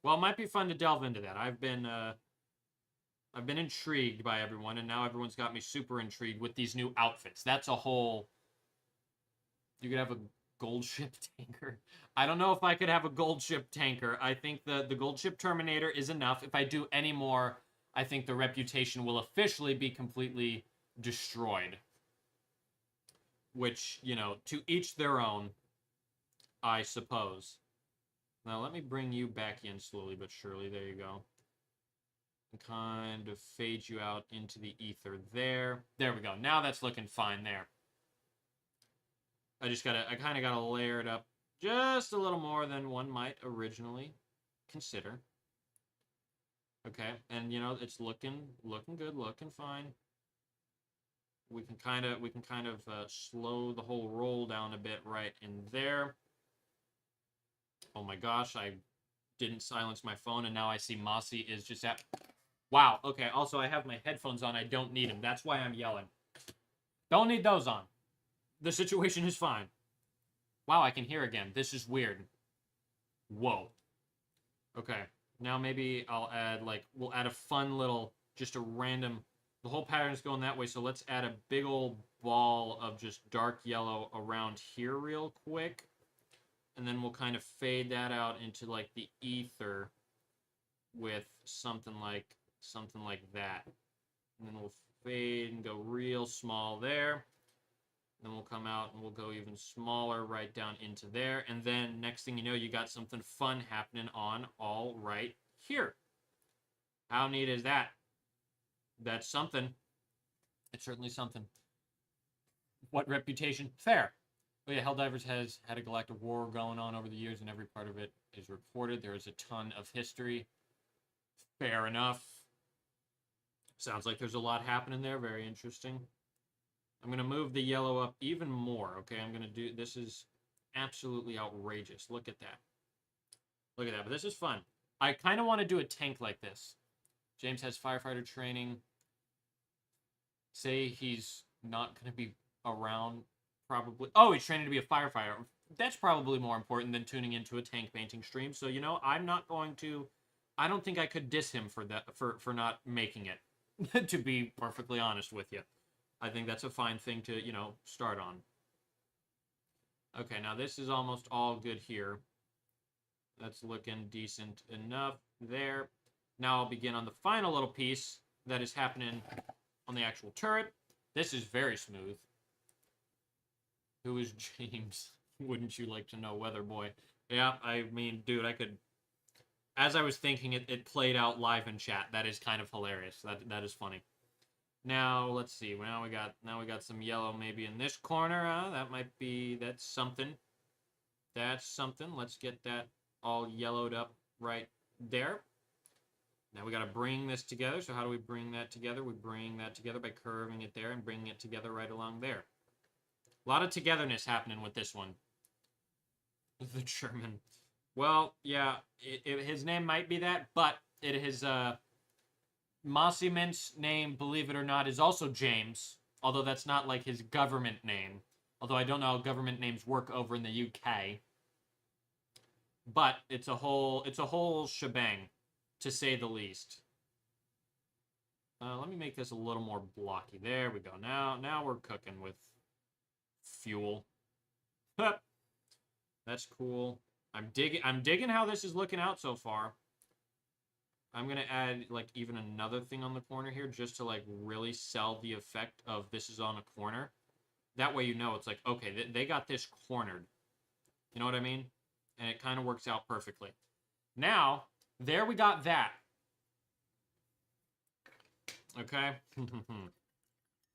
Well, it might be fun to delve into that. I've been intrigued by everyone, and now everyone's got me super intrigued with these new outfits. That's a whole... You could have a gold ship tanker. I don't know if I could have a gold ship tanker. I think the gold ship Terminator is enough. If I do any more, I think the reputation will officially be completely destroyed. Which, you know, to each their own, I suppose. Now, let me bring you back in slowly but surely. There you go. And kind of fade you out into the ether there. There we go. Now that's looking fine there. I kind of gotta layer it up just a little more than one might originally consider. Okay, and, you know, it's looking good, looking fine. We can kind of slow the whole roll down a bit right in there. Oh my gosh, I didn't silence my phone, and now I see Mossy is just at... Wow, okay, also I have my headphones on. I don't need them. That's why I'm yelling. Don't need those on. The situation is fine. Wow, I can hear again. This is weird. Whoa. Okay, now maybe I'll add, like, we'll add a fun little, just a random... The whole pattern's going that way, so let's add a big old ball of just dark yellow around here real quick. And then we'll kind of fade that out into, like, the ether with something like that. And then we'll fade and go real small there. Then we'll come out and we'll go even smaller right down into there. And then next thing you know, you got something fun happening on all right here. How neat is that? That's something. It's certainly something. What reputation? Fair. But yeah, Helldivers has had a galactic war going on over the years, and every part of it is recorded. There is a ton of history. Fair enough. Sounds like there's a lot happening there. Very interesting. I'm going to move the yellow up even more. Okay, I'm going to do... This is absolutely outrageous. Look at that. Look at that. But this is fun. I kind of want to do a tank like this. James has firefighter training. Say he's not going to be around probably... Oh, he's training to be a firefighter. That's probably more important than tuning into a tank painting stream. So, you know, I'm not going to... I don't think I could diss him for that, for not making it, to be perfectly honest with you. I think that's a fine thing to, you know, start on. Okay, now this is almost all good here. That's looking decent enough there. Now I'll begin on the final little piece that is happening on the actual turret. This is very smooth. Who is James? Wouldn't you like to know, Weather Boy? Yeah, I mean, dude, I could... As I was thinking, it played out live in chat. That is kind of hilarious. That is funny. Now, let's see. Now we got some yellow maybe in this corner. That might be... That's something. That's something. Let's get that all yellowed up right there. Now we got to bring this together. So how do we bring that together? We bring that together by curving it there and bringing it together right along there. A lot of togetherness happening with this one. The German. Well, yeah, his name might be that, but it is, Mossyman's name, believe it or not, is also James. Although that's not, like, his government name. Although I don't know how government names work over in the UK. But it's a whole shebang, to say the least. Let me make this a little more blocky. There we go. Now we're cooking with fuel. That's cool. I'm digging how this is looking out so far. I'm gonna add like even another thing on the corner here just to like really sell the effect of this is on a corner. That way you know it's like, okay, they got this cornered. You know what I mean? And it kind of works out perfectly. Now, there we got that. Okay.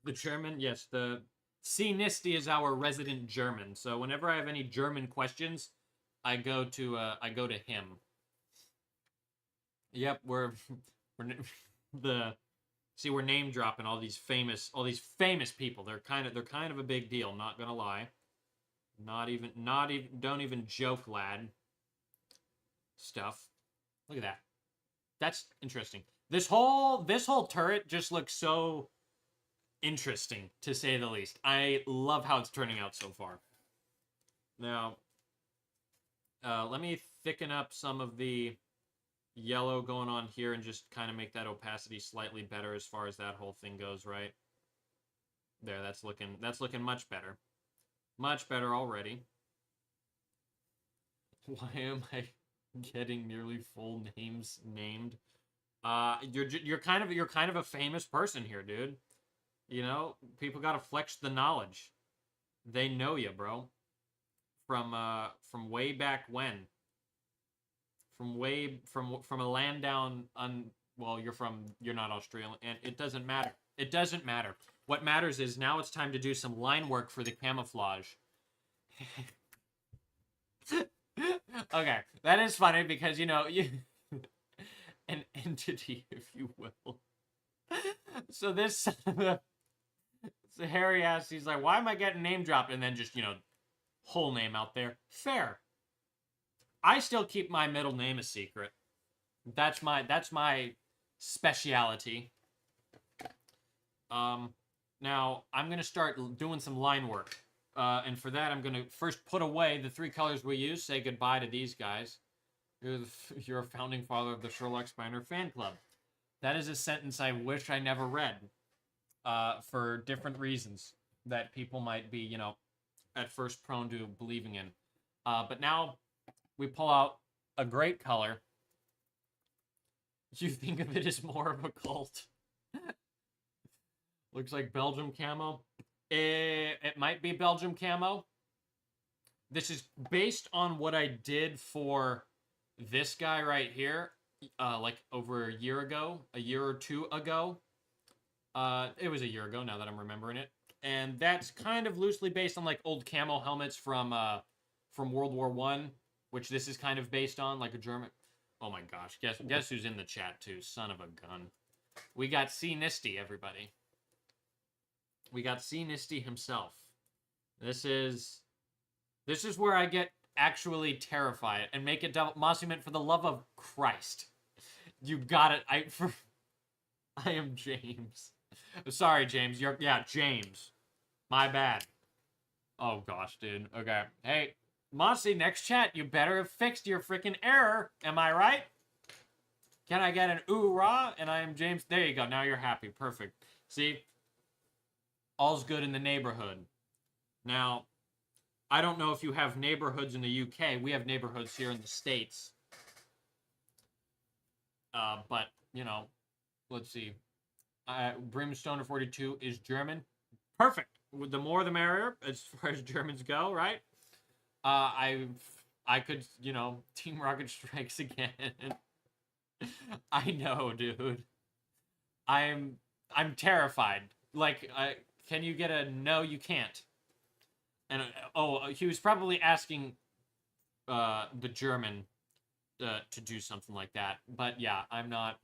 The German, yes, the C. Nisty is our resident German. So whenever I have any German questions, I go to him. Yep, we're name dropping all these famous people. They're kind of a big deal, not gonna lie. Not even don't even joke, lad. Stuff. Look at that. That's interesting. This whole turret just looks so interesting, to say the least. I love how it's turning out so far. Now, let me thicken up some of the yellow going on here and just kind of make that opacity slightly better as far as that whole thing goes, right? There, that's looking much better. Much better already. Why am I getting nearly full names named? You're kind of a famous person here, dude. You know, people gotta flex the knowledge. They know you, bro. From way back when. From a land down well, you're not Australian, and it doesn't matter. It doesn't matter. What matters is now it's time to do some line work for the camouflage. Okay, that is funny because, you know, an entity, if you will. So this, so Harry asks, he's like, why am I getting name dropped? And then just, you know, whole name out there. Fair. I still keep my middle name a secret. That's my speciality. Now, I'm going to start doing some line work. And for that, I'm going to first put away the 3 colors we use, say goodbye to these guys. You're a founding father of the Sherlock Spiner fan club. That is a sentence I wish I never read, for different reasons that people might be, you know, at first prone to believing in. But now we pull out a great color. You think of it as more of a cult. Looks like Belgium camo. It might be Belgium camo. This is based on what I did for this guy right here, like over a year or 2 ago. It was a year ago now that I'm remembering it. And that's kind of loosely based on like old camo helmets from World War I, which this is kind of based on, like a German. Oh my gosh, guess who's in the chat too? Son of a gun. We got C. Nisty, everybody. We got C. Nisty himself. This is where I get actually terrified and make it double. Monument, for the love of Christ, you got it. I am James. Sorry, James. Yeah, James. My bad. Oh gosh, dude. Okay. Hey, Mossy, next chat, you better have fixed your freaking error. Am I right? Can I get an ooh rah? And I am James. There you go. Now you're happy. Perfect. See? All's good in the neighborhood. Now, I don't know if you have neighborhoods in the UK. We have neighborhoods here in the States. But, you know, let's see. Brimstone 42 is German. Perfect. The more the merrier as far as Germans go, right? I could, you know, Team Rocket strikes again. I know, dude. I'm terrified. Like, can you get a no? You can't. And he was probably asking the German to do something like that. But yeah, I'm not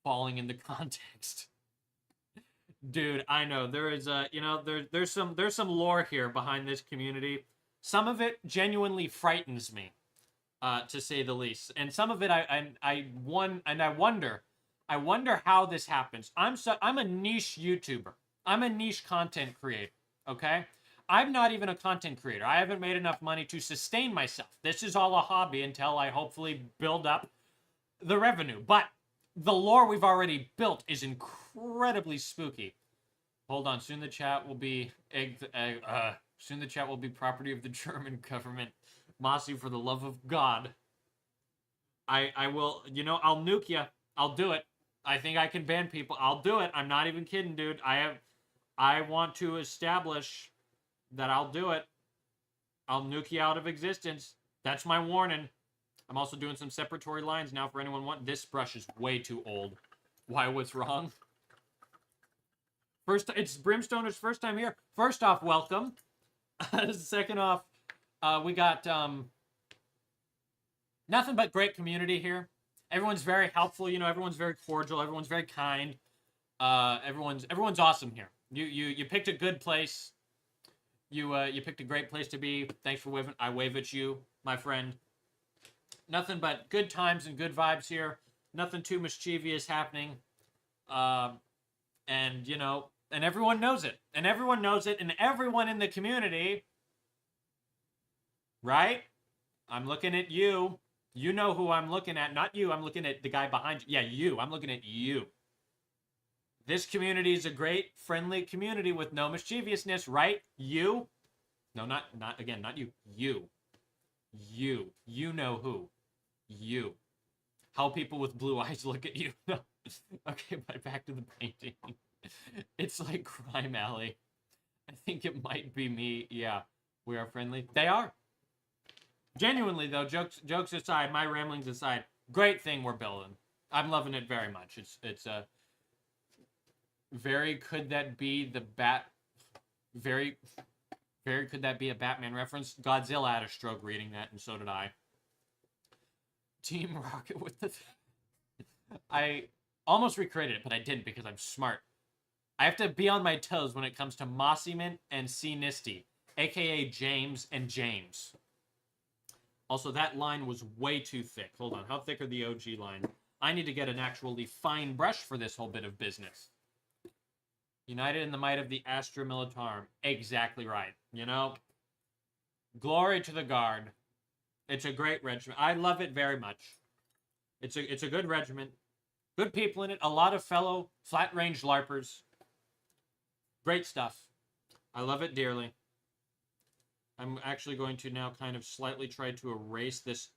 falling into context. Dude, I know there is there's some lore here behind this community. Some of it genuinely frightens me, to say the least, and some of it I wonder how this happens. I'm a niche YouTuber. I'm a niche content creator. Okay, I'm not even a content creator. I haven't made enough money to sustain myself. This is all a hobby until I hopefully build up the revenue. But the lore we've already built is incredibly spooky. Hold on, soon the chat will be soon the chat will be property of the German government. Mossy, for the love of God. I will, you know, I'll nuke you. I'll do it. I think I can ban people. I'll do it. I'm not even kidding, dude. I want to establish that I'll do it. I'll nuke you out of existence. That's my warning. I'm also doing some separatory lines now for anyone want. This brush is way too old. Why, what's wrong? It's Brimstoner's first time here. First off, welcome. Second off, we got nothing but great community here. Everyone's very helpful, you know, everyone's very cordial, everyone's very kind. Everyone's awesome here. You picked a good place. You picked a great place to be. Thanks for waving. I wave at you, my friend. Nothing but good times and good vibes here. Nothing too mischievous happening. And, you know, and everyone knows it. And everyone knows it. And everyone in the community, right? I'm looking at you. You know who I'm looking at. Not you. I'm looking at the guy behind you. Yeah, you. I'm looking at you. This community is a great, friendly community with no mischievousness, right? You? No, not you. You. You. You know who. You. How people with blue eyes look at you. Okay, but back to the painting. It's like Crime Alley. I think it might be me. Yeah, we are friendly. They are. Genuinely, though, jokes aside, my ramblings aside, great thing we're building. I'm loving it very much. It's a very could that be the very could that be a Batman reference? Godzilla had a stroke reading that, and so did I. Team Rocket with the... I almost recreated it, but I didn't because I'm smart. I have to be on my toes when it comes to Mossyman and C. Nisty, a.k.a. James and James. Also, that line was way too thick. Hold on, how thick are the OG lines? I need to get an actually fine brush for this whole bit of business. United in the might of the Astra Militarum. Exactly right. You know? Glory to the Guard. It's a great regiment. I love it very much. It's a good regiment. Good people in it. A lot of fellow flat-range LARPers. Great stuff. I love it dearly. I'm actually going to now kind of slightly try to erase this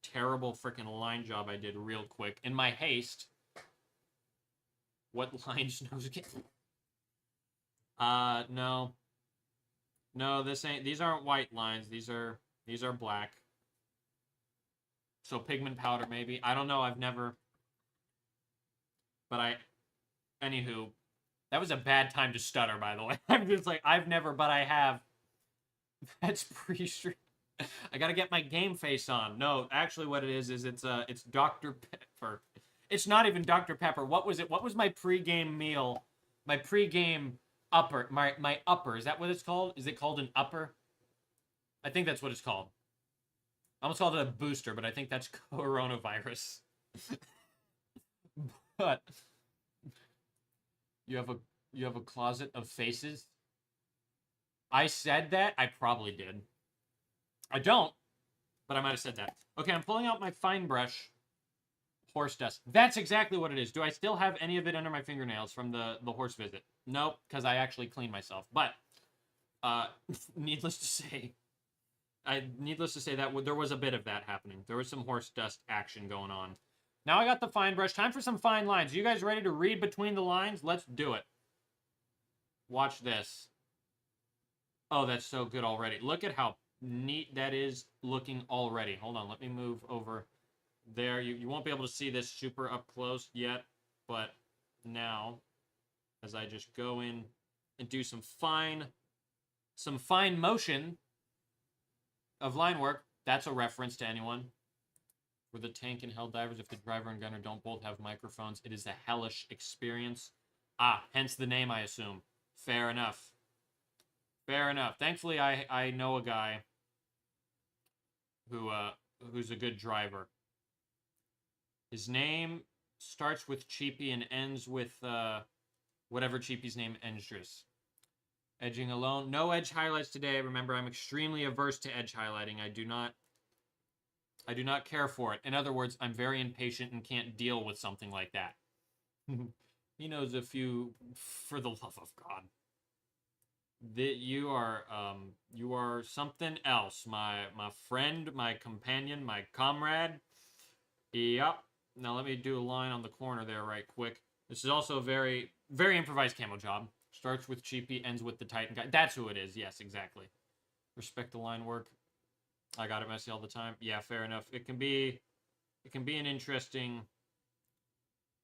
terrible freaking line job I did real quick. In my haste. What lines knows again? No. No, these aren't white lines. These are black. So pigment powder, maybe. I don't know. I've never... But Anywho. That was a bad time to stutter, by the way. I'm just like, I've never, but I have. That's pre-stream. I gotta get my game face on. No, actually what it is it's Dr. Pepper. It's not even Dr. Pepper. What was it? What was my pre-game meal? My pre-game upper. My upper. Is that what it's called? Is it called an upper? I think that's what it's called. I almost called it a booster, but I think that's coronavirus. But you have a closet of faces? I said that? I probably did. I don't, but I might have said that. Okay, I'm pulling out my fine brush. Horse dust. That's exactly what it is. Do I still have any of it under my fingernails from the horse visit? Nope, because I actually cleaned myself. But, needless to say, that there was a bit of that happening. There was some horse dust action going on. Now I got the fine brush. Time for some fine lines. Are you guys ready to read between the lines? Let's do it. Watch this. Oh, that's so good already. Look at how neat that is looking already. Hold on, let me move over there. You won't be able to see this super up close yet, but now, as I just go in and do some fine motion of line work, that's a reference to anyone. For the tank and hell divers, if the driver and gunner don't both have microphones, it is a hellish experience. Ah, hence the name, I assume. Fair enough. Fair enough. Thankfully, I know a guy who's a good driver. His name starts with Cheapy and ends with whatever Cheapy's name enters. Edging alone. No edge highlights today. Remember, I'm extremely averse to edge highlighting. I do not care for it. In other words, I'm very impatient and can't deal with something like that. He knows a few, for the love of God. You are something else. My friend, my companion, my comrade. Yep. Now let me do a line on the corner there right quick. This is also a very, very improvised camo job. Starts with Cheapy, ends with the Titan guy. That's who it is. Yes, exactly. Respect the line work. I got it messy all the time. Yeah, fair enough. It can be an interesting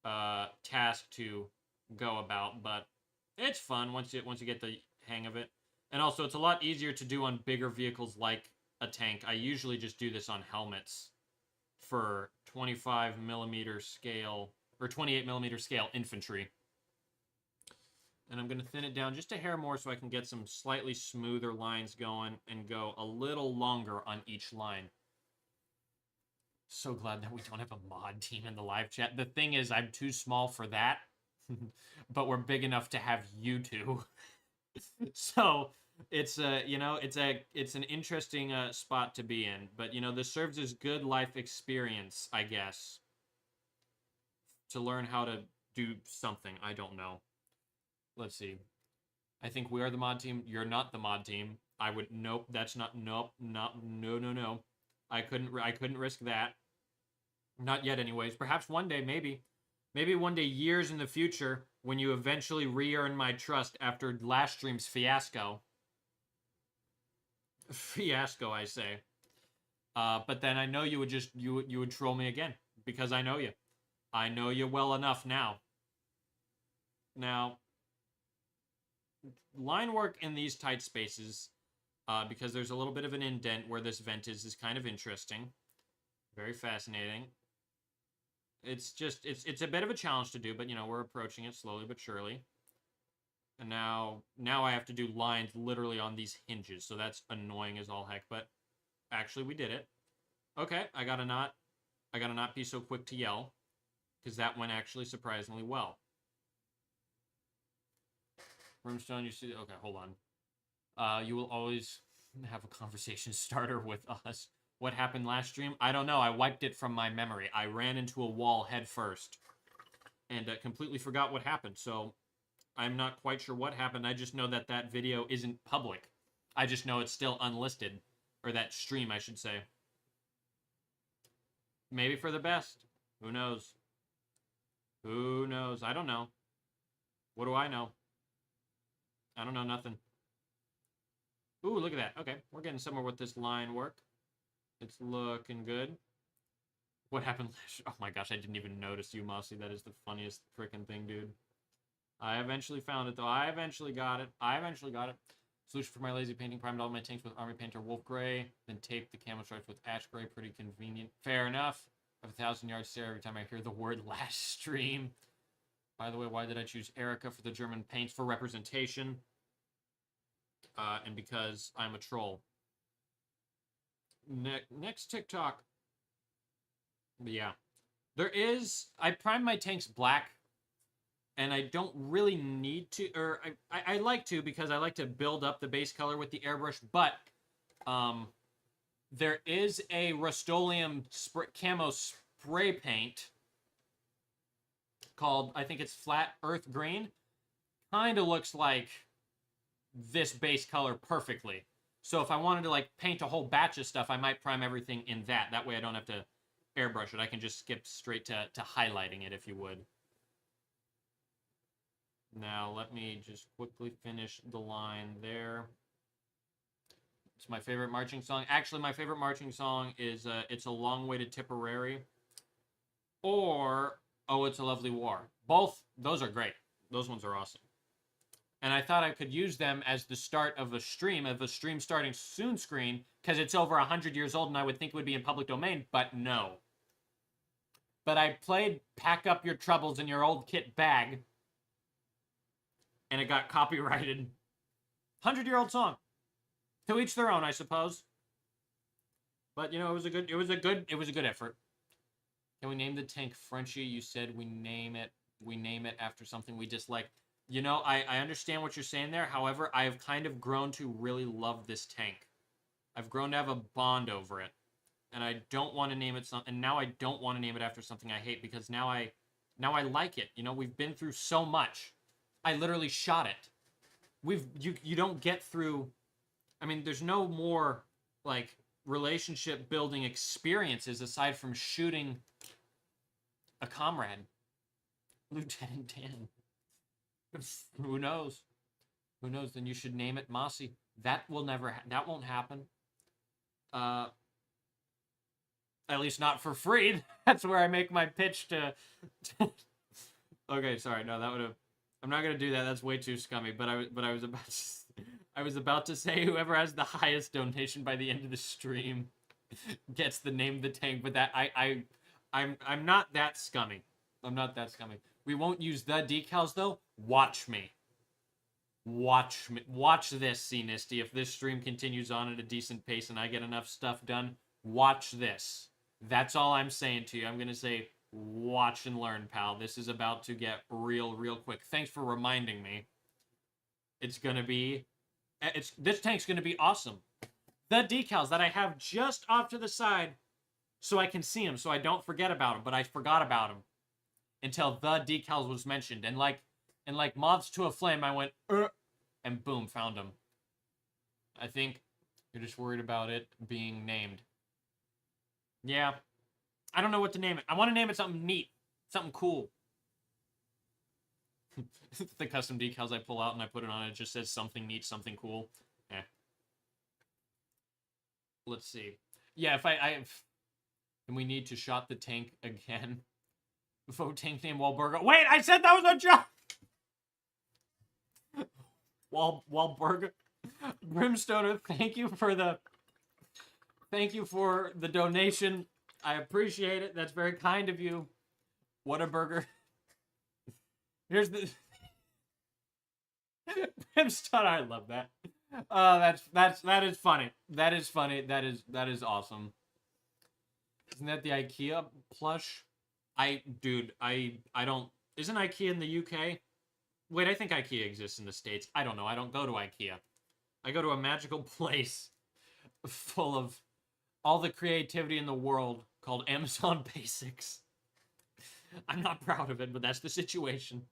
task to go about, but it's fun once you get the hang of it. And also, it's a lot easier to do on bigger vehicles like a tank. I usually just do this on helmets for 25mm scale or 28mm scale infantry. And I'm going to thin it down just a hair more so I can get some slightly smoother lines going and go a little longer on each line. So glad that we don't have a mod team in the live chat. The thing is, I'm too small for that, but we're big enough to have you two. So it's it's an interesting spot to be in. But this serves as good life experience, I guess, to learn how to do something. I don't know. Let's see. I think we are the mod team. You're not the mod team. Nope. That's not. Nope. Not. No. I couldn't risk that. Not yet, anyways. Perhaps one day, maybe. Maybe one day, years in the future, when you eventually re-earn my trust after last stream's fiasco. Fiasco, I say. But then I know you would troll me again because I know you. I know you well enough now. Now, line work in these tight spaces, because there's a little bit of an indent where this vent is kind of interesting. Very fascinating. It's a bit of a challenge to do, but we're approaching it slowly but surely. And now I have to do lines literally on these hinges, so that's annoying as all heck, but actually we did it. Okay, I gotta not be so quick to yell, because that went actually surprisingly well. Brimstone, you see... Okay, hold on. You will always have a conversation starter with us. What happened last stream? I don't know. I wiped it from my memory. I ran into a wall head first and completely forgot what happened. So I'm not quite sure what happened. I just know that video isn't public. I just know it's still unlisted. Or that stream, I should say. Maybe for the best. Who knows? Who knows? I don't know. What do I know? I don't know nothing. Ooh, look at that. Okay, we're getting somewhere with this line work. It's looking good. What happened last... Oh my gosh, I didn't even notice you, Mossy. That is the funniest freaking thing, dude. I eventually found it, though. I eventually got it. Solution for my lazy painting. Primed all my tanks with Army Painter Wolf Gray. Then taped the camo stripes with Ash Gray. Pretty convenient. Fair enough. I have 1,000-yard stare every time I hear the word last stream. By the way, why did I choose Erica for the German paints? For representation. And because I'm a troll. Next TikTok. But yeah. I primed my tanks black and I don't really need to, or I like to because I like to build up the base color with the airbrush, but there is a Rust-Oleum camo spray paint called, I think it's Flat Earth Green. Kind of looks like this base color perfectly. So if I wanted to like paint a whole batch of stuff, I might prime everything in that. That way I don't have to airbrush it. I can just skip straight to highlighting it, if you would. Now let me just quickly finish the line there. It's my favorite marching song. Actually, my favorite marching song is It's a Long Way to Tipperary or Oh, It's a Lovely War. Both, those are great. Those ones are awesome. And I thought I could use them as the start of a stream starting soon screen, because it's over 100 years old and I would think it would be in public domain, but no. But I played Pack Up Your Troubles in Your Old Kit Bag, and it got copyrighted. 100-year-old song. To each their own, I suppose. But you know, it was a good effort. Can we name the tank Frenchie? You said we name it after something we dislike. You know, I understand what you're saying there. However, I have kind of grown to really love this tank. I've grown to have a bond over it. And I don't want to name it something. And now I don't want to name it after something I hate, because now I like it. You know, we've been through so much. I literally shot it. You don't get through. I mean, there's no more like relationship building experiences aside from shooting a comrade. Lieutenant Dan. Who knows? Who knows? Then you should name it Mossy. That will never. That won't happen. At least not for free. That's where I make my pitch to. Okay, sorry. No, that would have. I'm not gonna do that. That's way too scummy. But I was about to say whoever has the highest donation by the end of the stream gets the name of the tank. But that I'm not that scummy. I'm not that scummy. We won't use the decals, though. Watch me. Watch me. Watch this, C-Nisty. If this stream continues on at a decent pace and I get enough stuff done, watch this. That's all I'm saying to you. I'm going to say, watch and learn, pal. This is about to get real quick. Thanks for reminding me. It's going to be... This tank's going to be awesome. The decals that I have just off to the side so I can see them, so I don't forget about them, but I forgot about them until the decals was mentioned, and like moths to a flame, I went and boom, found them. I think you're just worried about it being named. Yeah, I don't know what to name it. I want to name it something neat, something cool. The custom decals I pull out and I put it on, it just says something neat, something cool. Let's see. Yeah, if and we need to shot the tank again. Vote tank name Wahlberg. Wait, I said that was a joke! Wahlberg. Brimstoner, thank you for the donation. I appreciate it. That's very kind of you. Whataburger. Here's the Brimstone. I love that. That is funny. That is funny. That is awesome. Isn't that the IKEA plush? Dude, I don't... Isn't IKEA in the UK? Wait, I think IKEA exists in the States. I don't know. I don't go to IKEA. I go to a magical place full of all the creativity in the world called Amazon Basics. I'm not proud of it, but that's the situation.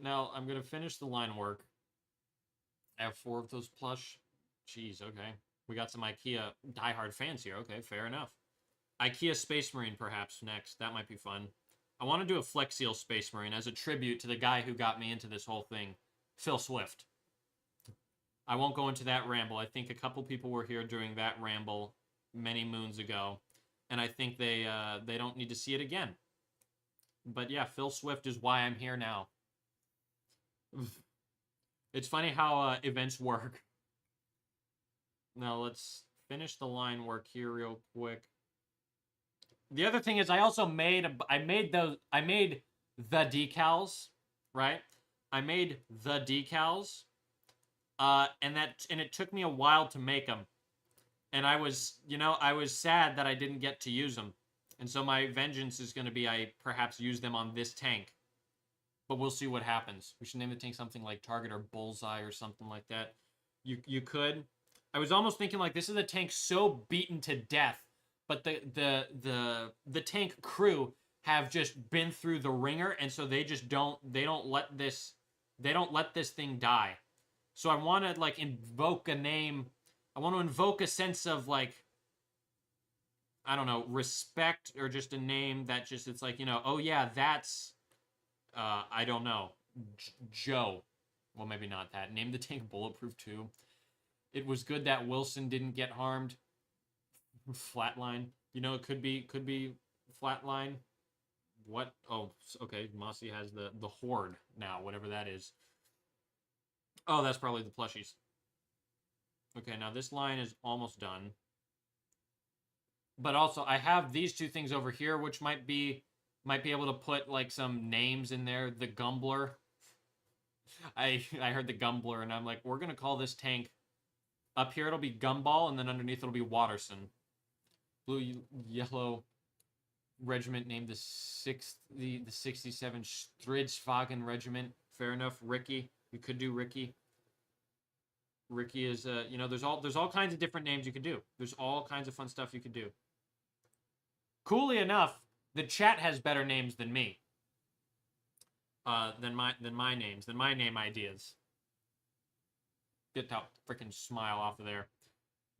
Now, I'm going to finish the line work. I have 4 of those plush. Jeez, okay. We got some IKEA diehard fans here. Okay, fair enough. IKEA Space Marine, perhaps, next. That might be fun. I want to do a Flex Seal Space Marine as a tribute to the guy who got me into this whole thing, Phil Swift. I won't go into that ramble. I think a couple people were here during that ramble many moons ago, and I think they don't need to see it again. But yeah, Phil Swift is why I'm here now. It's funny how events work. Now let's finish the line work here real quick. The other thing is I also made the decals, right? I made the decals, and it took me a while to make them, and I was sad that I didn't get to use them, and so my vengeance is going to be I perhaps use them on this tank but we'll see what happens. We should name the tank something like Target or Bullseye or something like that. You could. I was almost thinking like this is a tank so beaten to death, but the tank crew have just been through the ringer, and so they just don't let this thing die. So I want to like invoke a name. I want to invoke a sense of like, I don't know, respect, or just a name that just, it's like, you know, oh yeah, that's I don't know, Joe. Well, maybe not that. Name the tank Bulletproof 2. It was good that Wilson didn't get harmed. Flatline. You know, it could be Flatline. What? Oh, okay. Mossy has the Horde now, whatever that is. Oh, that's probably the plushies. Okay, now this line is almost done. But also, I have these two things over here, which might be able to put like some names in there. The Gumbler. I heard the Gumbler, and I'm like, we're gonna call this tank. Up here it'll be Gumball, and then underneath it'll be Watterson. Blue Yellow Regiment named the 67 Stridsvagen Regiment. Fair enough. Ricky, you could do Ricky. Ricky is you know, there's all kinds of different names you could do. There's all kinds of fun stuff you could do. Coolly enough, the chat has better names than me. Than my name ideas. Get that freaking smile off of there.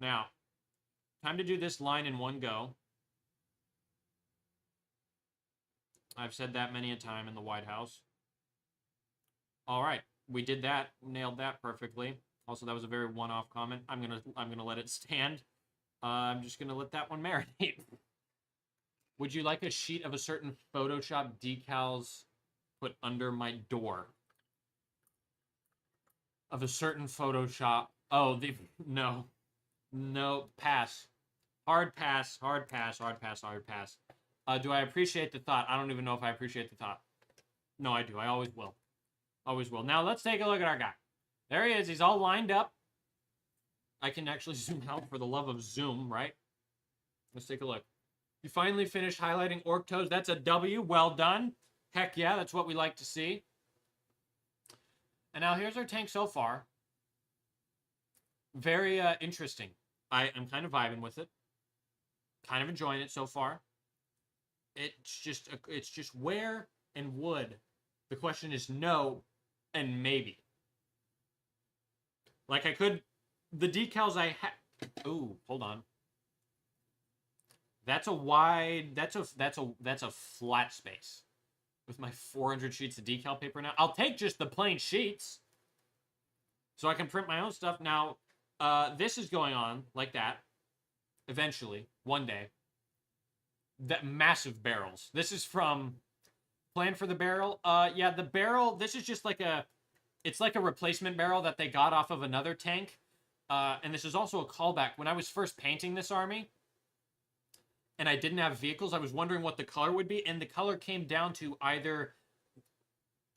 Now, time to do this line in one go. I've said that many a time in the White House. All right, we did that, nailed that perfectly. Also, that was a very one-off comment. I'm gonna let it stand. I'm just gonna let that one marinate. Would you like a sheet of a certain Photoshop decals put under my door? Of a certain Photoshop. Oh, no. No, pass. Hard pass, hard pass, hard pass, hard pass. Do I appreciate the thought? I don't even know if I appreciate the thought. No, I do. I always will. Always will. Now, let's take a look at our guy. There he is. He's all lined up. I can actually zoom out for the love of zoom, right? Let's take a look. You finally finished highlighting Orc Toes. That's a W. Well done. Heck yeah, that's what we like to see. And now here's our tank so far. Very interesting. I am kind of vibing with it. Kind of enjoying it so far. It's just where and would. The question is no and maybe. Like I could, the decals I have. Ooh, hold on. That's a wide. That's a flat space. With my 400 sheets of decal paper now. I'll take just the plain sheets. So I can print my own stuff. Now, this is going on like that. Eventually. One day. That massive barrels. This is from Plan for the Barrel. Yeah, the barrel, this is just like it's like a replacement barrel that they got off of another tank. And this is also a callback. When I was first painting this army, and I didn't have vehicles, I was wondering what the color would be, and the color came down to either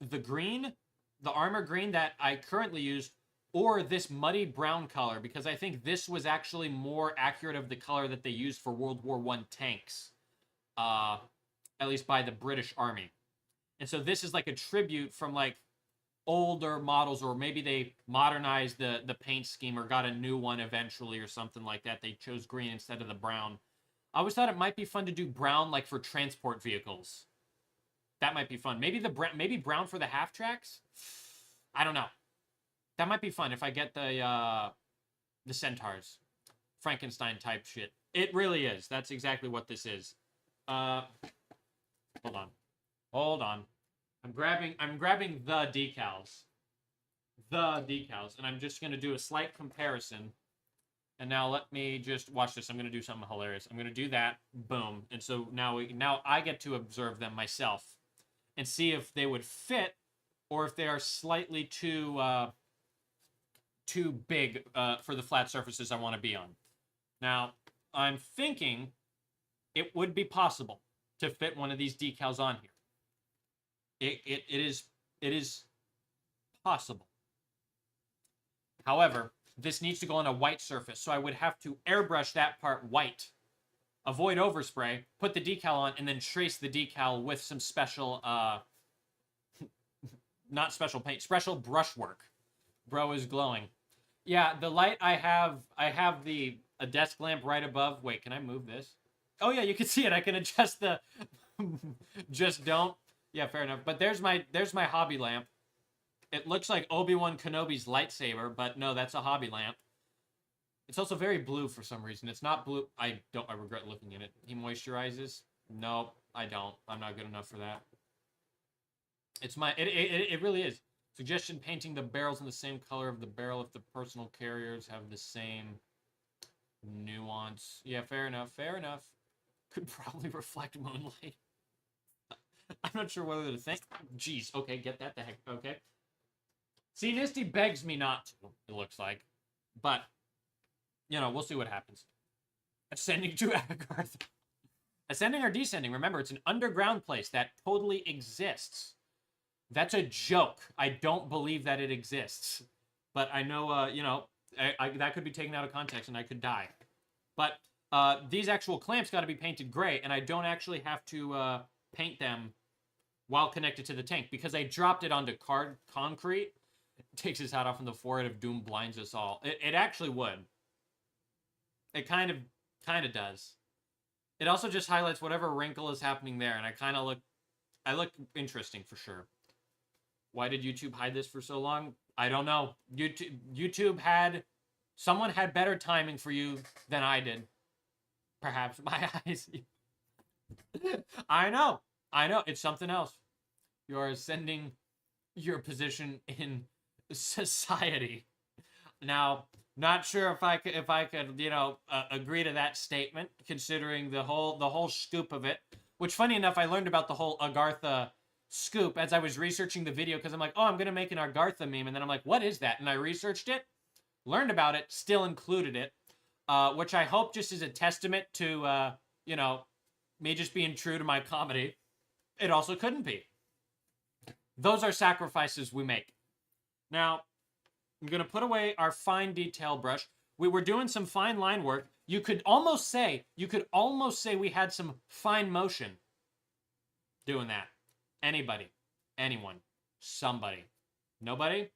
the green, the armor green that I currently use, or this muddy brown color, because I think this was actually more accurate of the color that they used for World War I tanks, at least by the British Army. And so this is like a tribute from like older models, or maybe they modernized the paint scheme or got a new one eventually or something like that. They chose green instead of the brown. I always thought it might be fun to do brown, like for transport vehicles. That might be fun. Maybe brown for the half tracks. I don't know. That might be fun if I get the centaurs, Frankenstein type shit. It really is. That's exactly what this is. Hold on. I'm grabbing the decals, and I'm just gonna do a slight comparison. And now let me just watch this. I'm going to do something hilarious. I'm going to do that. Boom. And so now I get to observe them myself and see if they would fit or if they are slightly too big for the flat surfaces I want to be on. Now, I'm thinking it would be possible to fit one of these decals on here. It is possible. However, this needs to go on a white surface, so I would have to airbrush that part white, avoid overspray, put the decal on, and then trace the decal with some special not special paint, special brushwork. Bro is glowing. Yeah, the light I have a desk lamp right above. Wait, can I move this? Oh yeah, you can see it. I can adjust the just don't. Yeah, fair enough. But there's my hobby lamp. It looks like Obi-Wan Kenobi's lightsaber, but no, that's a hobby lamp. It's also very blue for some reason. It's not blue. I regret looking at it. He moisturizes. No, I don't. I'm not good enough for that. It's my it really is. Suggestion: painting the barrels in the same color of the barrel if the personal carriers have the same nuance. Yeah, fair enough. Fair enough. Could probably reflect moonlight. I'm not sure whether to think. Jeez. Okay, get that the heck. Okay. See, Nisty begs me not to, it looks like. But, you know, we'll see what happens. Ascending to Agarth. Ascending or descending, remember, it's an underground place that totally exists. That's a joke. I don't believe that it exists. But I know, you know, that could be taken out of context and I could die. But these actual clamps got to be painted gray, and I don't actually have to paint them while connected to the tank because I dropped it onto concrete. It takes his hat off and the forehead of doom blinds us all. It actually would. It kind of does. It also just highlights whatever wrinkle is happening there, and I look interesting for sure. Why did YouTube hide this for so long? I don't know. Someone had better timing for you than I did. Perhaps my eyes. I know. It's something else. You are ascending your position in society. Now, not sure if I could, you know, agree to that statement, considering the whole scoop of it. Which, funny enough, I learned about the whole Agartha scoop as I was researching the video, because I'm like, oh, I'm gonna make an Agartha meme, and then I'm like, what is that? And I researched it, learned about it, still included it, which I hope just is a testament to, you know, me just being true to my comedy. It also couldn't be. Those are sacrifices we make. Now, I'm going to put away our fine detail brush. We were doing some fine line work. You could almost say we had some fine motion doing that. Anybody, anyone, somebody. Nobody?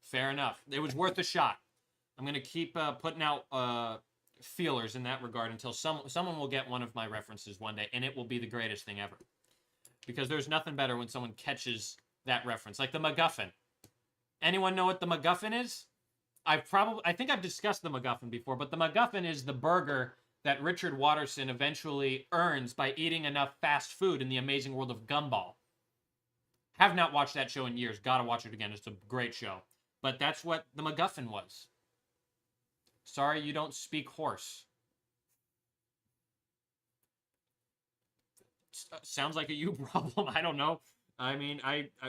Fair enough. It was worth a shot. I'm going to keep putting out feelers in that regard until someone will get one of my references one day, and it will be the greatest thing ever. Because there's nothing better when someone catches that reference. Like the MacGuffin. Anyone know what the MacGuffin is? I think I've discussed the MacGuffin before, but the MacGuffin is the burger that Richard Watterson eventually earns by eating enough fast food in the amazing world of Gumball. Have not watched that show in years. Gotta watch it again. It's a great show. But that's what the MacGuffin was. Sorry you don't speak horse. Sounds like a you problem. I don't know. I mean,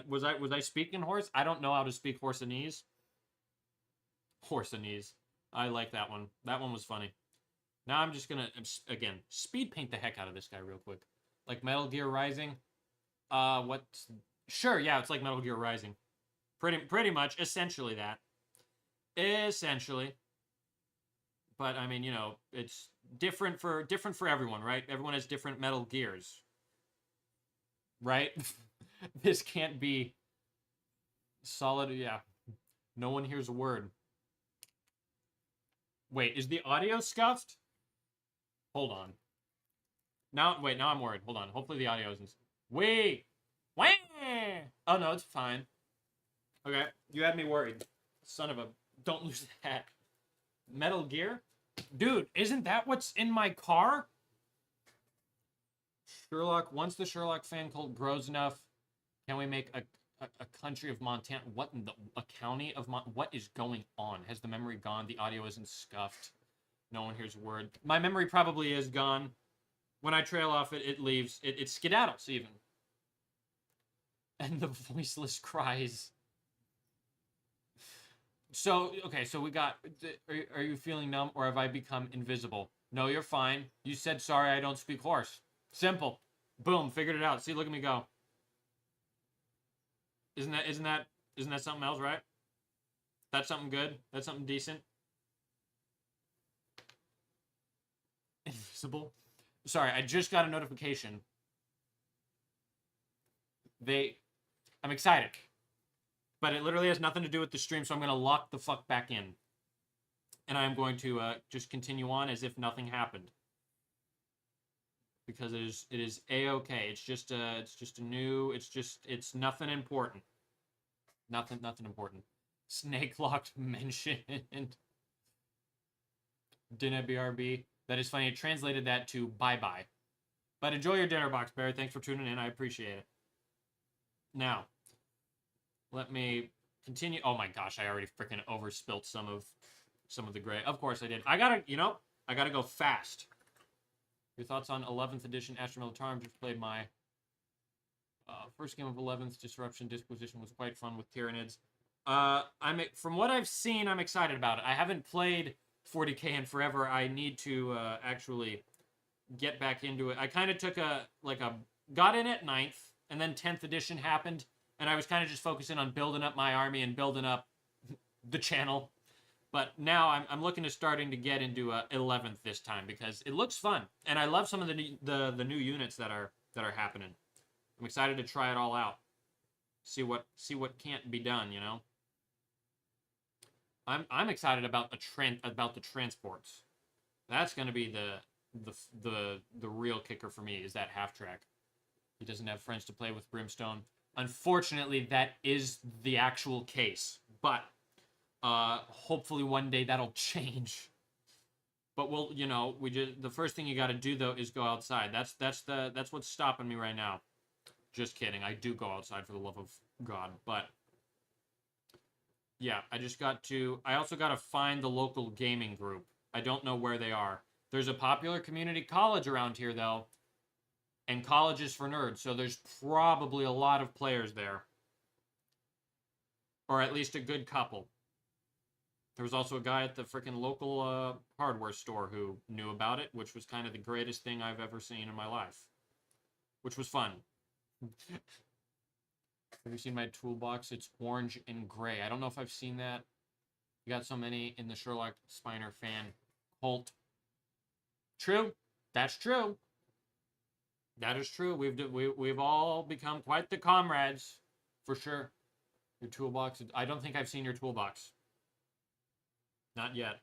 was I speaking horse? I don't know how to speak Horsanese. Horsanese. I like that one. That one was funny. Now I'm just gonna, again, speed paint the heck out of this guy real quick. Like Metal Gear Rising. Sure, yeah, it's like Metal Gear Rising. Pretty much, essentially that. Essentially. But I mean, you know, it's different for everyone, right? Everyone has different Metal Gears. Right? This can't be solid. Yeah. No one hears a word. Wait, is the audio scuffed? Hold on. Now I'm worried. Hold on. Hopefully the audio isn't. Wait! Wah! Oh, no, it's fine. Okay, you had me worried. Son of a... Don't lose that. Metal Gear? Dude, isn't that what's in my car? Sherlock, once the Sherlock fan cult grows enough, can we make a country of Montana? What in a county of what is going on? Has the memory gone? The audio isn't scuffed. No one hears a word. My memory probably is gone. When I trail off it leaves. It skedaddles even. And the voiceless cries. So, okay, so we got, are you feeling numb or have I become invisible? No, you're fine. You said sorry I don't speak horse. Simple. Boom, figured it out. See, look at me go. Isn't that something else, right? That's something good? That's something decent? Invisible? Sorry, I just got a notification. I'm excited. but it literally has nothing to do with the stream, so I'm going to lock the fuck back in. And I'm going to just continue on as if nothing happened. Because it is A-okay. It's just it's nothing important. Nothing important. Snake locked mentioned. Dinner BRB. That is funny. I translated that to bye-bye. But enjoy your dinner box, Barry. Thanks for tuning in. I appreciate it. Now, let me continue. Oh my gosh, I already freaking overspilt some of the gray. Of course I did. I gotta go fast. Your thoughts on 11th edition Astro Militarum? Just played my first game of 11th. Disruption Disposition was quite fun with Tyranids. From what I've seen, I'm excited about it. I haven't played 40k in forever. I need to actually get back into it. I kind of took got in at 9th, and then 10th edition happened, and I was kind of just focusing on building up my army and building up the channel. But now I'm looking to starting to get into 11th this time because it looks fun, and I love some of the new units that are happening. I'm excited to try it all out. See what can't be done, you know. I'm excited about the transports. That's going to be the real kicker for me, is that half track. He doesn't have friends to play with Brimstone. Unfortunately, that is the actual case. But hopefully one day that'll change. But the first thing you got to do though is go outside. That's what's stopping me right now. Just kidding. I do go outside for the love of God, but yeah, I also got to find the local gaming group. I don't know where they are. There's a popular community college around here though, and colleges for nerds, so there's probably a lot of players there. Or at least a good couple. There was also a guy at the freaking local hardware store who knew about it, which was kind of the greatest thing I've ever seen in my life. Which was fun. Have you seen my toolbox? It's orange and gray. I don't know if I've seen that. You got so many in the Sherlock Spiner fan cult. True. That's true. That is true. We've all become quite the comrades, for sure. Your toolbox. I don't think I've seen your toolbox. Not yet.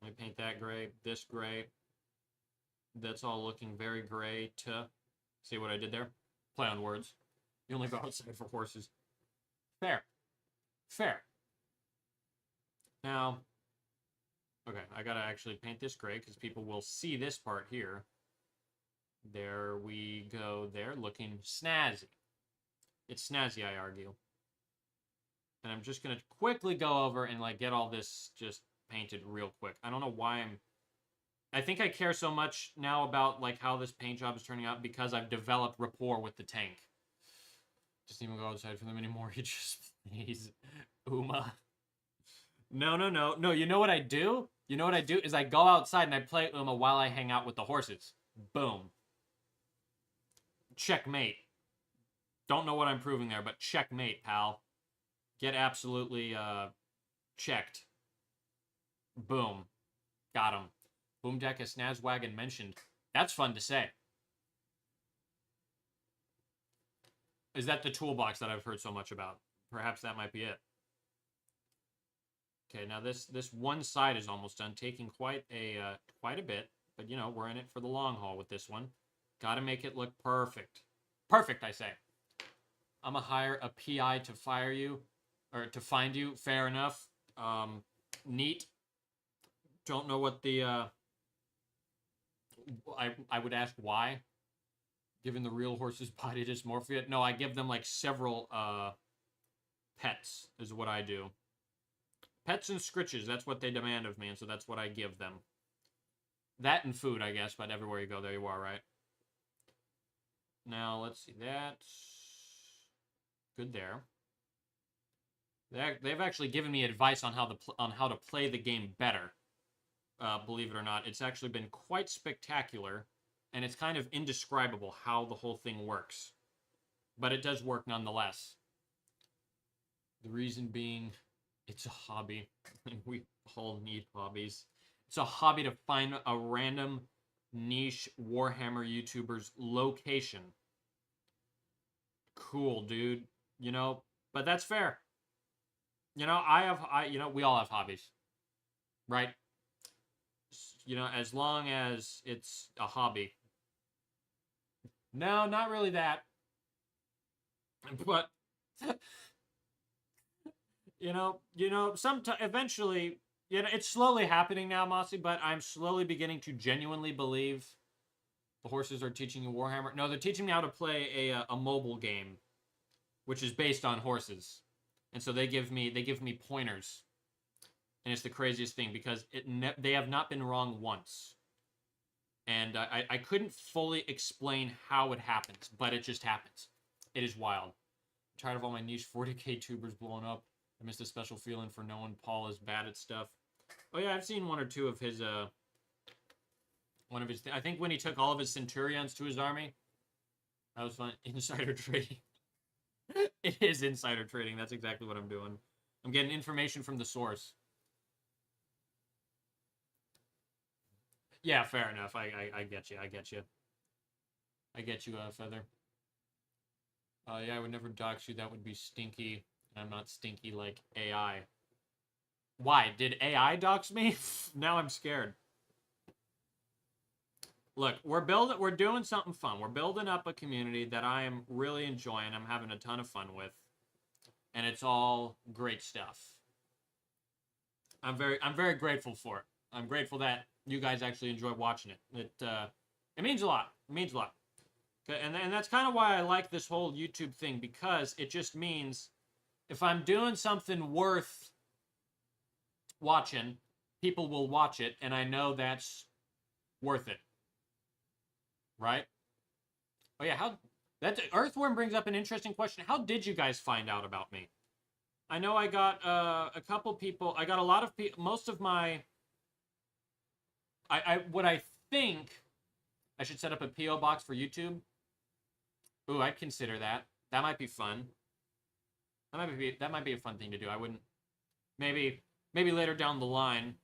Let me paint that gray. This gray. That's all looking very gray to... See what I did there? Play on words. You only go outside for horses. Fair. Fair. Now, okay, I gotta actually paint this gray because people will see this part here. There we go there, looking snazzy. It's snazzy, I argue. And I'm just gonna quickly go over and get all this just painted real quick. I don't know why I think I care so much now about how this paint job is turning out because I've developed rapport with the tank. Just even go outside for them anymore. He just plays Uma. No. You know what I do? You know what I do is I go outside and I play Uma while I hang out with the horses. Boom. Checkmate. Don't know what I'm proving there, but checkmate, pal. Get absolutely checked. Boom. Got him. Boom deck as Snazwagon mentioned. That's fun to say. Is that the toolbox that I've heard so much about? Perhaps that might be it. Okay, now this one side is almost done, taking quite a bit, but we're in it for the long haul with this one. Got to make it look perfect. Perfect, I say. I'm gonna hire a PI to fire you, or to find you. Fair enough. Neat. Don't know what the I would ask why. Given the real horse's body dysmorphia. No, I give them several pets is what I do. Pets and scritches, that's what they demand of me, and so that's what I give them. That and food, I guess, but everywhere you go, there you are, right? Now, let's see, that's good there. They've actually given me advice on how to play the game better. Believe it or not, it's actually been quite spectacular, and it's kind of indescribable how the whole thing works. But it does work nonetheless. The reason being, it's a hobby, and we all need hobbies. It's a hobby to find a random niche Warhammer YouTuber's location. Cool, dude. But that's fair. You know, we all have hobbies, right? You know, as long as it's a hobby. No, not really that. But eventually, it's slowly happening now, Mossy, but I'm slowly beginning to genuinely believe the horses are teaching you Warhammer. No, they're teaching me how to play a mobile game, which is based on horses. And so they give me pointers. And it's the craziest thing because they have not been wrong once. And I couldn't fully explain how it happens, but it just happens. It is wild. I'm tired of all my niche 40k tubers blowing up. I missed a special feeling for knowing Paul is bad at stuff. Oh yeah, I've seen one or two of his I think when he took all of his Centurions to his army, that was fun. Insider trading. It is insider trading. That's exactly what I'm doing. I'm getting information from the source. Yeah, fair enough. I get you. I get you. I get you, Feather. Yeah, I would never dox you. That would be stinky. I'm not stinky like AI. Why? Did AI dox me? Now I'm scared. Look, we're doing something fun. We're building up a community that I am really enjoying. I'm having a ton of fun with. And it's all great stuff. I'm very grateful for it. I'm grateful that you guys actually enjoy watching it. It means a lot. It means a lot. And that's kind of why I like this whole YouTube thing, because it just means if I'm doing something worth watching, people will watch it, and I know that's worth it. Right? Oh yeah, Earthworm brings up an interesting question. How did you guys find out about me? I know I got a couple people. I got a lot of people. Most of my. What I think I should set up a PO box for YouTube. Ooh, I'd consider that. That might be fun. That might be a fun thing to do. I wouldn't. Maybe later down the line.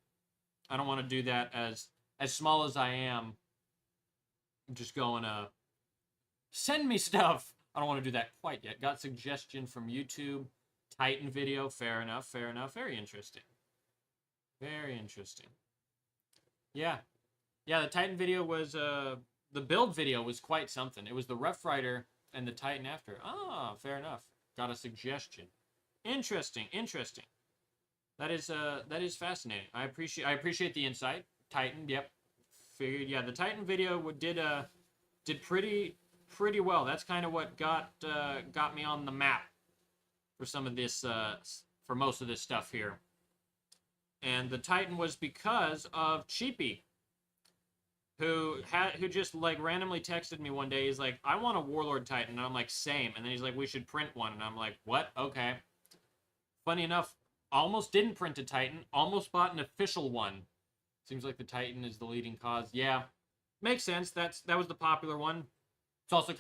I don't want to do that as small as I am. I'm just going send me stuff. I don't want to do that quite yet. Got suggestion from YouTube. Titan video. Fair enough. Fair enough. Very interesting. Very interesting. Yeah. Yeah, the Titan video was, the build video was quite something. It was the Rough Rider and the Titan after. Ah, fair enough. Got a suggestion. Interesting, interesting. That is fascinating. I appreciate the insight. Titan, yep. Figured, yeah, the Titan video did pretty well. That's kind of what got me on the map for some of this, for most of this stuff here. And the Titan was because of Cheapy, who just like randomly texted me one day. He's like, I want a Warlord Titan. And I'm like, same. And then he's like, we should print one. And I'm like, what? Okay. Funny enough, almost didn't print a Titan. Almost bought an official one. Seems like the Titan is the leading cause. Yeah, makes sense. That was the popular one. It's also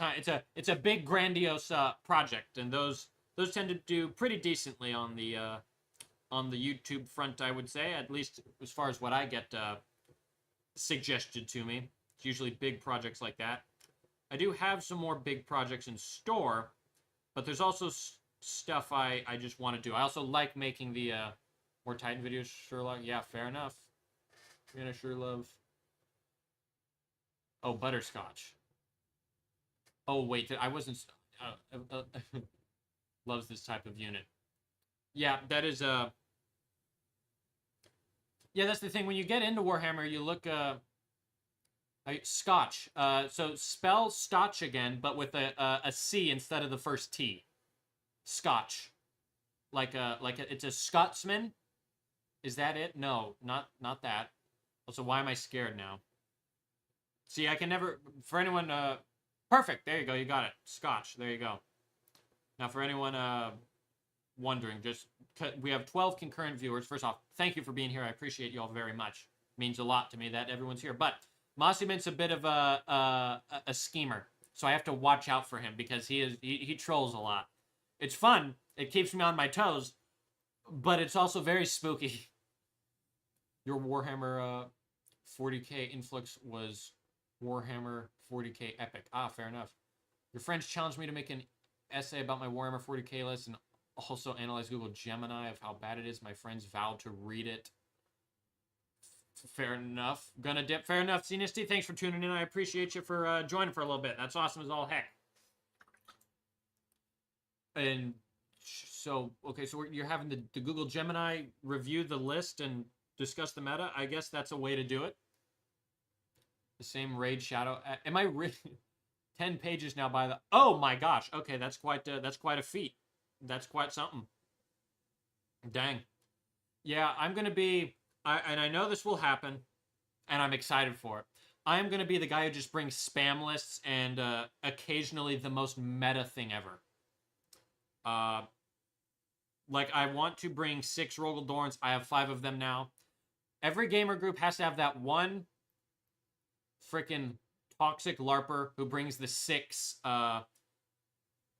it's a big grandiose project, and those tend to do pretty decently on the YouTube front, I would say, at least as far as what I get suggested to me. It's usually big projects like that. I do have some more big projects in store, but there's also stuff I just want to do. I also like making the more Titan videos, Sherlock. Yeah, fair enough. You're gonna sure love. Oh, butterscotch. Oh wait, I wasn't. Loves this type of unit. Yeah, that is yeah, that's the thing. When you get into Warhammer, you look Scotch. So spell Scotch again, but with a C instead of the first T. Scotch. It's a Scotsman. Is that it? No, not that. Also, why am I scared now? See, I can never, for anyone, perfect, there you go, you got it. Scotch, there you go. Now, for anyone wondering, we have 12 concurrent viewers. First off, thank you for being here. I appreciate you all very much. It means a lot to me that everyone's here. But Mossymint's a bit of a schemer, so I have to watch out for him because he trolls a lot. It's fun. It keeps me on my toes, but it's also very spooky. Your Warhammer 40k influx was Warhammer 40k epic. Ah, fair enough. Your friends challenged me to make an essay about my Warhammer 40k list, and Also analyze Google Gemini of how bad it is. My friends vowed to read it. Fair enough. Gonna dip. Fair enough. Cenisty, thanks for tuning in. I appreciate you for joining for a little bit. That's awesome as all heck. And so, okay, so you're having the Google Gemini review the list and discuss the meta. I guess that's a way to do it. The same Raid Shadow. Am I reading 10 pages now by the... Oh my gosh. Okay, that's quite a feat. That's quite something. Dang. Yeah, I'm going to be... and I know this will happen, and I'm excited for it. I'm going to be the guy who just brings spam lists and occasionally the most meta thing ever. Like, I want to bring 6 Rogaldorns. I have 5 of them now. Every gamer group has to have that one freaking toxic LARPer who brings the 6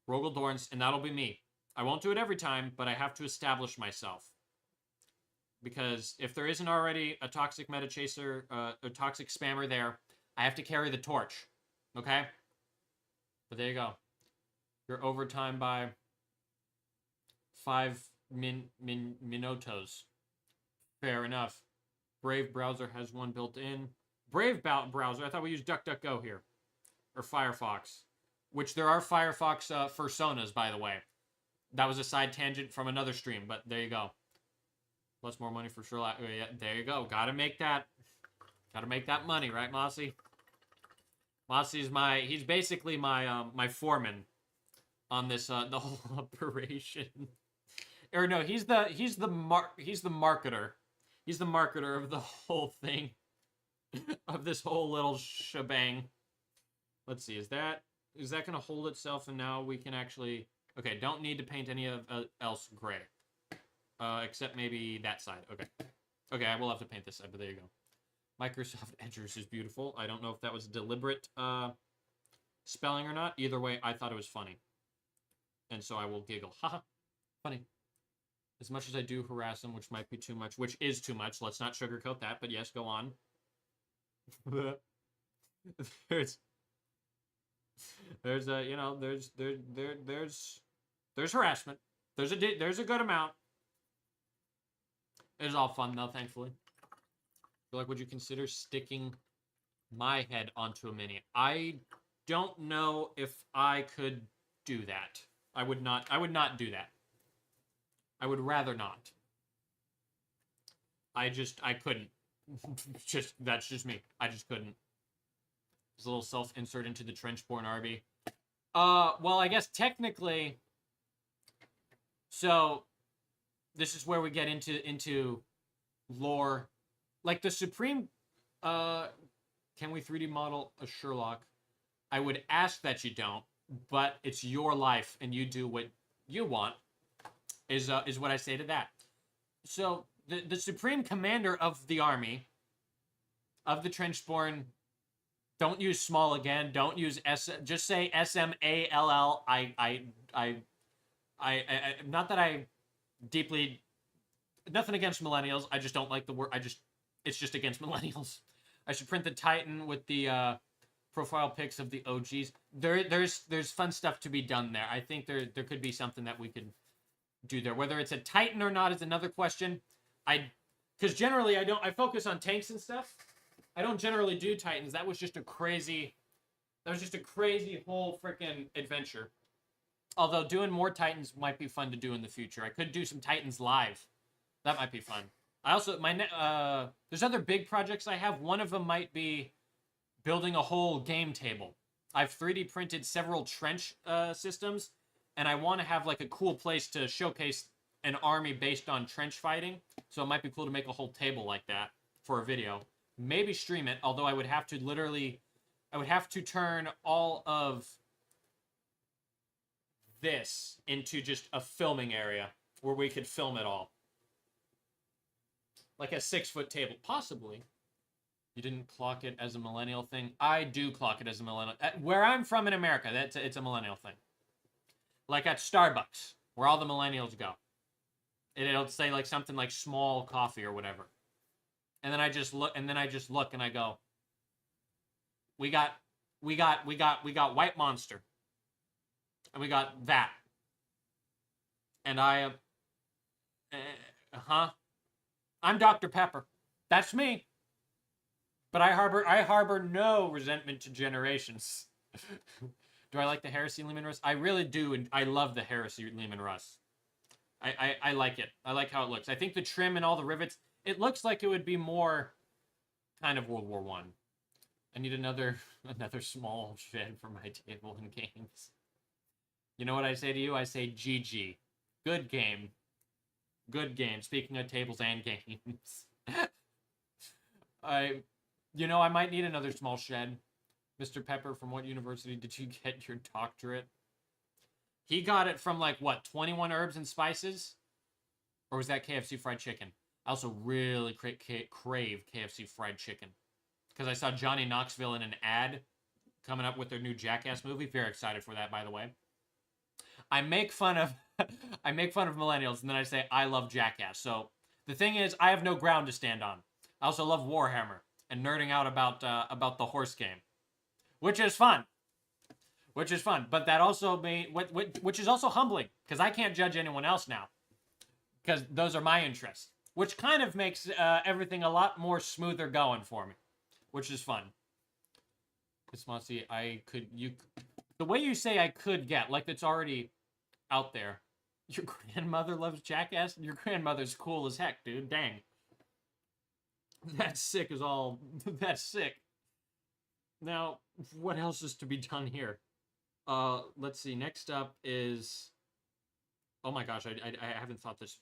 Rogaldorns, and that'll be me. I won't do it every time, but I have to establish myself. Because if there isn't already a toxic meta chaser, a toxic spammer there, I have to carry the torch. Okay? But there you go. You're overtime by 5 minutos. Fair enough. Brave browser has one built in. Brave browser? I thought we used DuckDuckGo here. Or Firefox. Which there are Firefox personas, by the way. That was a side tangent from another stream, but there you go. Plus more money for Sherlock. Yeah, there you go. Gotta make that money, right, Mossy? Mossy's he's basically my foreman on this the whole operation. Or no, he's the marketer. He's the marketer of the whole thing. Of this whole little shebang. Let's see, is that gonna hold itself, and now we can actually... Okay, don't need to paint any of else gray. Except maybe that side. Okay. Okay, I will have to paint this side, but there you go. Microsoft Edgers is beautiful. I don't know if that was deliberate spelling or not. Either way, I thought it was funny. And so I will giggle. Haha. Funny. As much as I do harass him, which might be too much, which is too much. Let's not sugarcoat that, but yes, go on. there's harassment. There's a good amount. It was all fun, though, thankfully. So, like, would you consider sticking my head onto a mini? I don't know if I could do that. I would not do that. I would rather not. I couldn't. That's just me. I just couldn't. There's a little self-insert into the Trenchborn Arby. Well, I guess technically... So... This is where we get into lore. Like the Supreme, can we 3D model a Sherlock? I would ask that you don't, but it's your life and you do what you want, is what I say to that. So the Supreme Commander of the army, of the Trenchborn, don't use small again, don't use S, just say SMALL. Not that I deeply, nothing against millennials, I just don't like the word. It's just against millennials. I should print the Titan with the profile pics of the OGs. There's fun stuff to be done there. I think there could be something that we could do there. Whether it's a Titan or not is another question. Because generally I focus on tanks and stuff. I don't generally do Titans. That was just a crazy whole freaking adventure. Although doing more Titans might be fun to do in the future. I could do some Titans live. That might be fun. I also, there's other big projects I have. One of them might be building a whole game table. I've 3D printed several trench systems, and I want to have like a cool place to showcase an army based on trench fighting. So it might be cool to make a whole table like that for a video. Maybe stream it, although I would have to turn all of this into just a filming area where we could film it all. Like a 6-foot table, possibly. You didn't clock it as a millennial thing? I do clock it as a millennial. Where I'm from in America, it's a millennial thing. Like at Starbucks, where all the millennials go. It'll say like something like small coffee or whatever. And then I just look and I go, we got White Monster. And we got that. And I am, I'm Dr. Pepper. That's me. But I harbor no resentment to generations. Do I like the Heresy Lehman Russ? I really do, and I love the Heresy Lehman Russ. I like it. I like how it looks. I think the trim and all the rivets, it looks like it would be more kind of World War One. I need another small shed for my table and games. You know what I say to you? I say GG. Good game. Good game. Speaking of tables and games. I might need another small shed. Mr. Pepper, from what university did you get your doctorate? He got it from, like, what, 21 Herbs and Spices? Or was that KFC Fried Chicken? I also really crave KFC Fried Chicken. Because I saw Johnny Knoxville in an ad coming up with their new Jackass movie. Very excited for that, by the way. I make fun of millennials, and then I say, I love Jackass. So, the thing is, I have no ground to stand on. I also love Warhammer and nerding out about the horse game. Which is fun. But that also which is also humbling, because I can't judge anyone else now, because those are my interests, which kind of makes everything a lot more smoother going for me, which is fun. Because the way you say I could get, like it's already out there. Your grandmother loves Jackass? Your grandmother's cool as heck, dude. Dang. That's sick. Now, what else is to be done here? Let's see. Next up is... Oh my gosh, I haven't thought this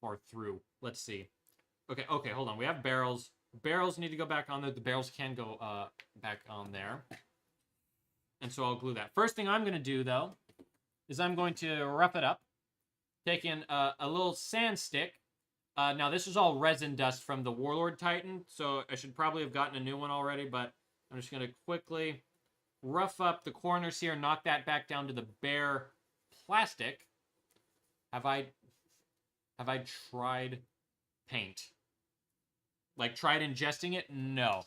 far through. Let's see. Okay, hold on. We have barrels. Barrels need to go back on there. The barrels can go back on there. And so I'll glue that. First thing I'm going to do, though, is I'm going to rough it up. Take in a little sand stick. Now, this is all resin dust from the Warlord Titan, so I should probably have gotten a new one already, but I'm just going to quickly rough up the corners here, knock that back down to the bare plastic. Have I tried paint? Like, tried ingesting it? No.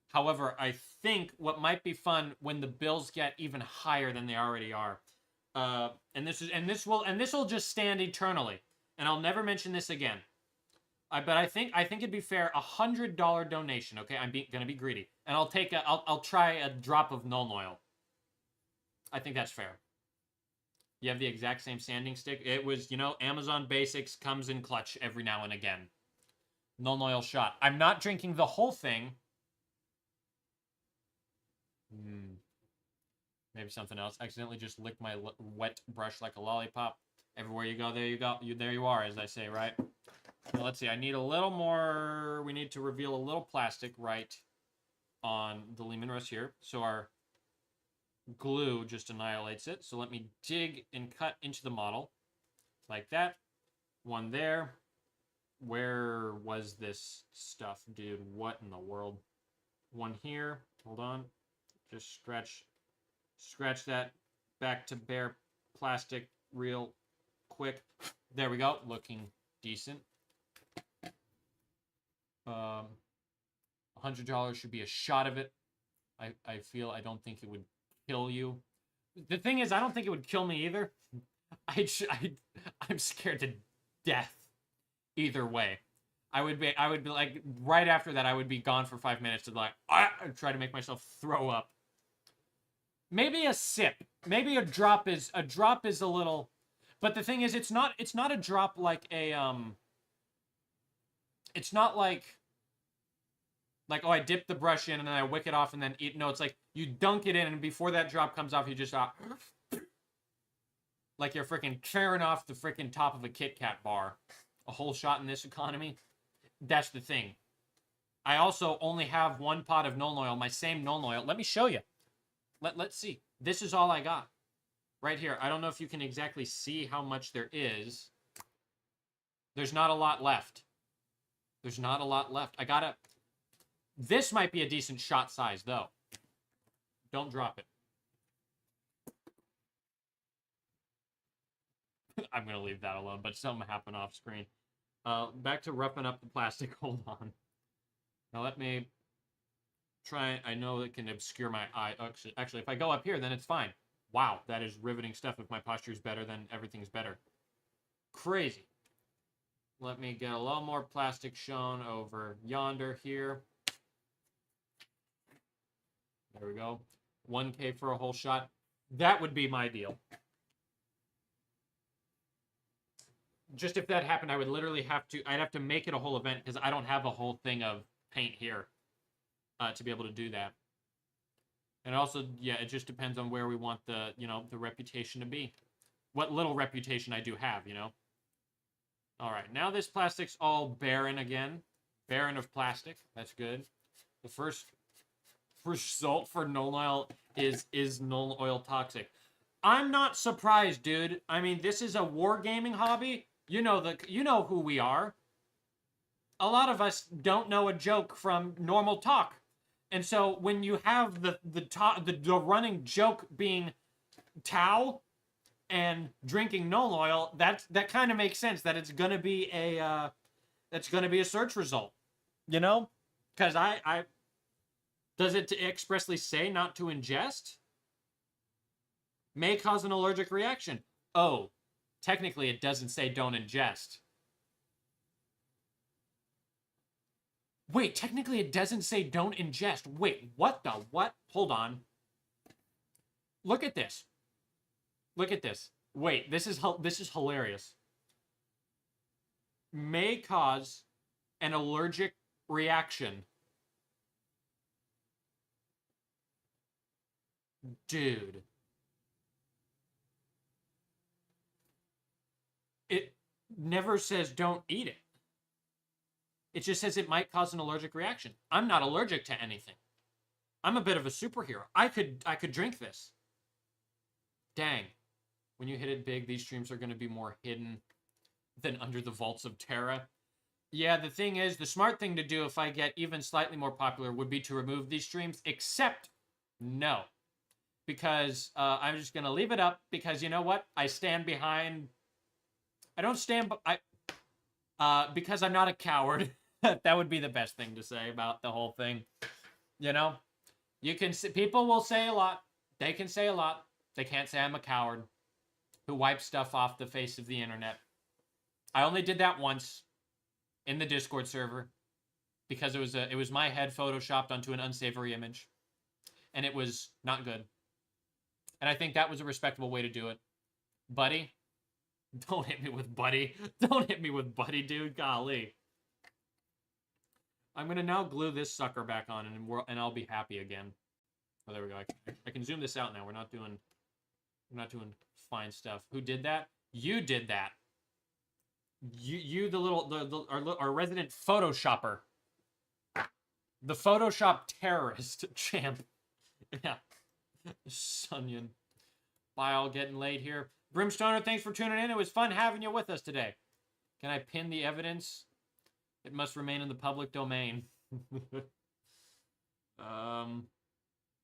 However, I think what might be fun when the bills get even higher than they already are, and this will just stand eternally, and I'll never mention this again. But I think it'd be fair, $100 donation. Okay, I'm gonna be greedy, and I'll try a drop of Nuln Oil. I think that's fair. You have the exact same sanding stick. It was, Amazon Basics comes in clutch every now and again. Nuln Oil shot. I'm not drinking the whole thing. Maybe something else. Accidentally just licked my wet brush like a lollipop. Everywhere you go, there you go. There you are, as I say, right? Now, let's see. I need a little more. We need to reveal a little plastic right on the Lehman Russ here. So our glue just annihilates it. So let me dig and cut into the model like that. One there. Where was this stuff, dude? What in the world? One here. Hold on. Just scratch that back to bare plastic real quick. There we go. Looking decent. $100 should be a shot of it. I don't think it would kill you. The thing is, I don't think it would kill me either. I'm scared to death either way. I would be like, right after that, I would be gone for 5 minutes to try to make myself throw up. Maybe a sip. Maybe a drop is a little, but the thing is, it's not a drop like a it's not like oh, I dip the brush in and then I wick it off and then eat. No, it's like you dunk it in and before that drop comes off, you just like you're freaking tearing off the freaking top of a Kit Kat bar. A whole shot in this economy. That's the thing. I also only have one pot of Nuln Oil, my same Nuln Oil. Let me show you. Let's see. This is all I got. Right here. I don't know if you can exactly see how much there is. There's not a lot left. There's not a lot left. This might be a decent shot size, though. Don't drop it. I'm going to leave that alone, but something happened off screen. Back to roughing up the plastic. Hold on. Now let me try. I know it can obscure my eye. Actually, if I go up here, then it's fine. Wow, that is riveting stuff. If my posture is better, then everything's better. Crazy. Let me get a little more plastic shown over yonder here. There we go. 1K for a whole shot. That would be my deal. Just if that happened, I would literally have to, I'd have to make it a whole event because I don't have a whole thing of paint here to be able to do that. And also, yeah, it just depends on where we want the, you know, the reputation to be. What little reputation I do have, you know? All right, now this plastic's all barren again. Barren of plastic. That's good. The first result for null oil is null oil toxic. I'm not surprised, dude. I mean, this is a wargaming hobby. You know who we are. A lot of us don't know a joke from normal talk. And so when you have the running joke being Tau and drinking null oil, that kind of makes sense that it's gonna be a search result, you know? Because I does it expressly say not to ingest? May cause an allergic reaction. Oh, technically it doesn't say don't ingest. Wait, technically it doesn't say don't ingest. Wait, what the what? Hold on. Look at this. Look at this. Wait, this is hilarious. May cause an allergic reaction. Dude. It never says don't eat it. It just says it might cause an allergic reaction. I'm not allergic to anything. I'm a bit of a superhero. I could drink this. Dang. When you hit it big, these streams are going to be more hidden than under the vaults of Terra. Yeah, the thing is, the smart thing to do if I get even slightly more popular would be to remove these streams, except no. Because I'm just going to leave it up because you know what? I stand behind... I don't stand... because I'm not a coward. That would be the best thing to say about the whole thing. You know? You can... People will say a lot. They can say a lot. They can't say I'm a coward who wipes stuff off the face of the internet. I only did that once in the Discord server because it was my head photoshopped onto an unsavory image. And it was not good. And I think that was a respectable way to do it. Buddy? Don't hit me with buddy. Don't hit me with buddy, dude. Golly. I'm going to now glue this sucker back on and I'll be happy again. Oh, there we go. I can zoom this out now. We're not doing fine stuff. Who did that? You did that. You our resident photoshopper. The Photoshop terrorist champ. Yeah. Sunyon. Bye, all getting late here. Brimstoner, thanks for tuning in. It was fun having you with us today. Can I pin the evidence? It must remain in the public domain.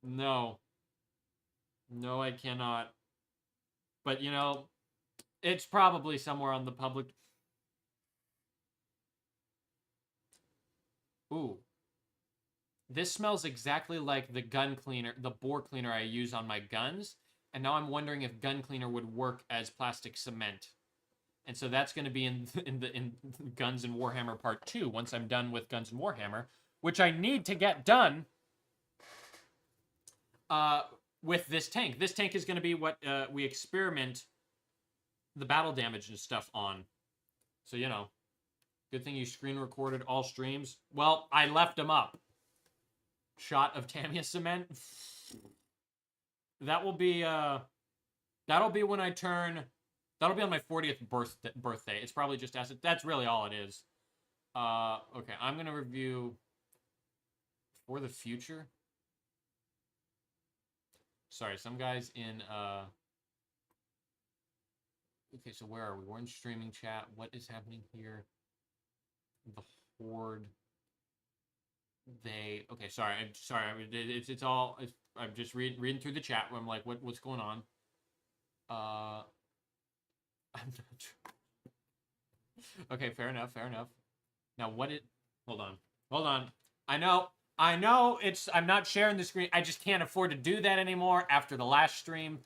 No. No, I cannot. But, you know, it's probably somewhere on the public... Ooh. This smells exactly like the gun cleaner, the bore cleaner I use on my guns. And now I'm wondering if gun cleaner would work as plastic cement. And so that's going to be in Guns and Warhammer Part 2 once I'm done with Guns and Warhammer, which I need to get done with this tank. This tank is going to be what we experiment the battle damage and stuff on. So, you know, good thing you screen recorded all streams. Well, I left them up. Shot of Tamiya cement. That will be, that'll be when I turn, that'll be on my 40th birthday. It's probably just acid. That's really all it is. Okay, I'm going to review For the Future. Sorry, some guys in, okay, so where are we? We're in streaming chat. What is happening here? The Horde. Okay, sorry. I'm sorry. I mean, it's all, I'm just reading through the chat where I'm like, what's going on? I'm not sure. Okay, fair enough. Now hold on. I know I'm not sharing the screen. I just can't afford to do that anymore after the last stream.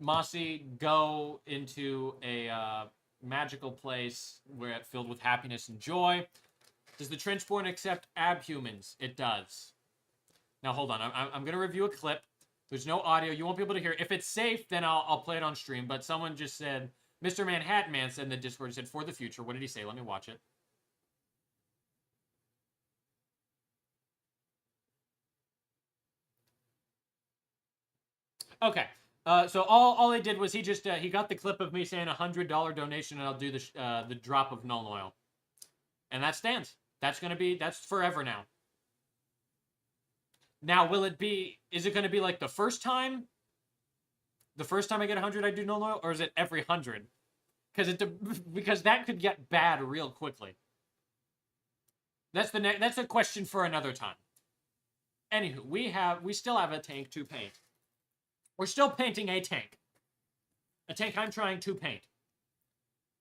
Mossy, go into a magical place where filled with happiness and joy. Does the Trenchborn accept abhumans? It does. Now hold on. I'm gonna review a clip. There's no audio. You won't be able to hear. If it's safe, then I'll play it on stream. But someone just said, Mr. Manhattan Man said in the Discord, said, for the future. What did he say? Let me watch it. Okay. So all I did was he got the clip of me saying $100 donation and I'll do the drop of null oil. And that stands. That's forever now. Now, is it going to be like the first time? The first time I get 100, I do null oil? Or is it every 100? Because that could get bad real quickly. That's a question for another time. Anywho, we still have a tank to paint. We're still painting a tank. A tank I'm trying to paint.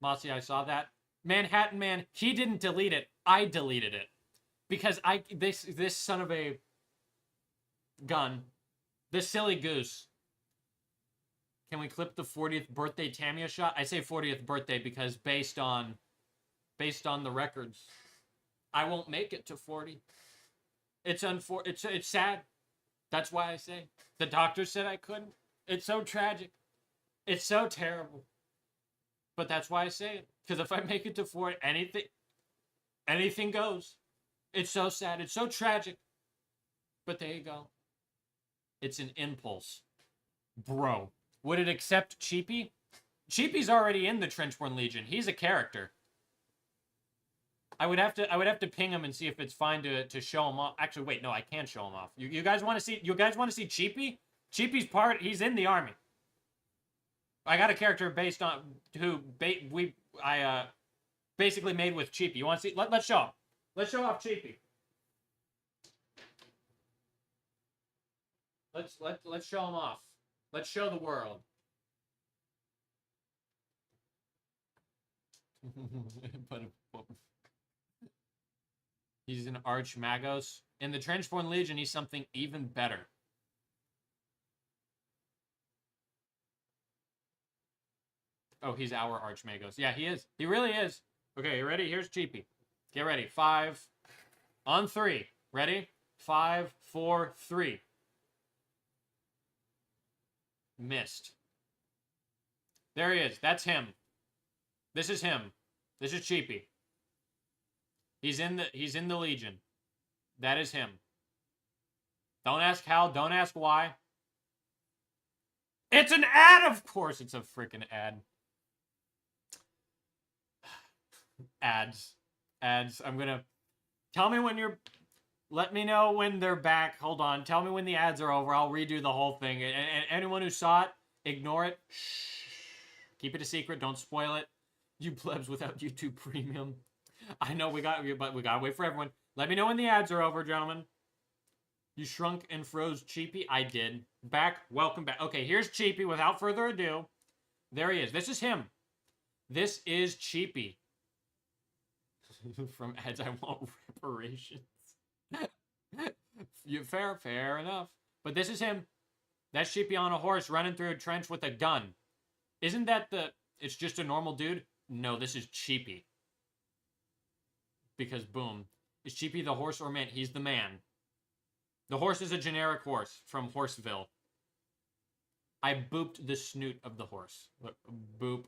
Mossy, I saw that. Manhattan Man, he didn't delete it. I deleted it. Because this son of a gun, this silly goose. Can we clip the 40th birthday Tamiya shot? I say 40th birthday because based on the records, I won't make it to 40. It's sad. That's why I say. The doctor said I couldn't. It's so tragic. It's so terrible. But that's why I say it. Because if I make it to 40, anything goes. It's so sad. It's so tragic. But there you go. It's an impulse. Bro. Would it accept Cheapy? Cheapy's already in the Trenchborn Legion. He's a character. I would have to ping him and see if it's fine to show him off. Actually, wait, no, I can show him off. You guys want to see? You guys want to see Cheapy? Cheapy's he's in the army. I got a character based on I basically made with Cheapy. You want to see? Let's show him. Let's show off Cheapy. Let's show him off. Let's show the world. He's an Archmagos. In the Trenchborn Legion, he's something even better. Oh, he's our Archmagos. Yeah, he is. He really is. Okay, you ready? Here's Cheapy. Get ready. 5 on 3. Ready? 5, 4, 3. Missed. There he is. That's him. This is him. This is Cheapy. He's in the Legion. That is him. Don't ask how, don't ask why. It's an ad, of course it's a freaking ad. Ads. I'm gonna tell me when you're let me know when they're back. Hold on. Tell me when the ads are over. I'll redo the whole thing. And anyone who saw it, ignore it. Shh. Keep it a secret. Don't spoil it. You plebs without YouTube Premium. I know but we gotta wait for everyone. Let me know when the ads are over, gentlemen. You shrunk and froze Cheapy? I did. Back. Welcome back. Okay, here's Cheapy. Without further ado. There he is. This is him. This is Cheapy. From ads, I want reparations. Fair enough. But this is him. That's Cheapy on a horse running through a trench with a gun. Isn't that it's just a normal dude? No, this is Cheapy. Because boom. Is Cheapy the horse or man? He's the man. The horse is a generic horse from Horseville. I booped the snoot of the horse. Look, boop.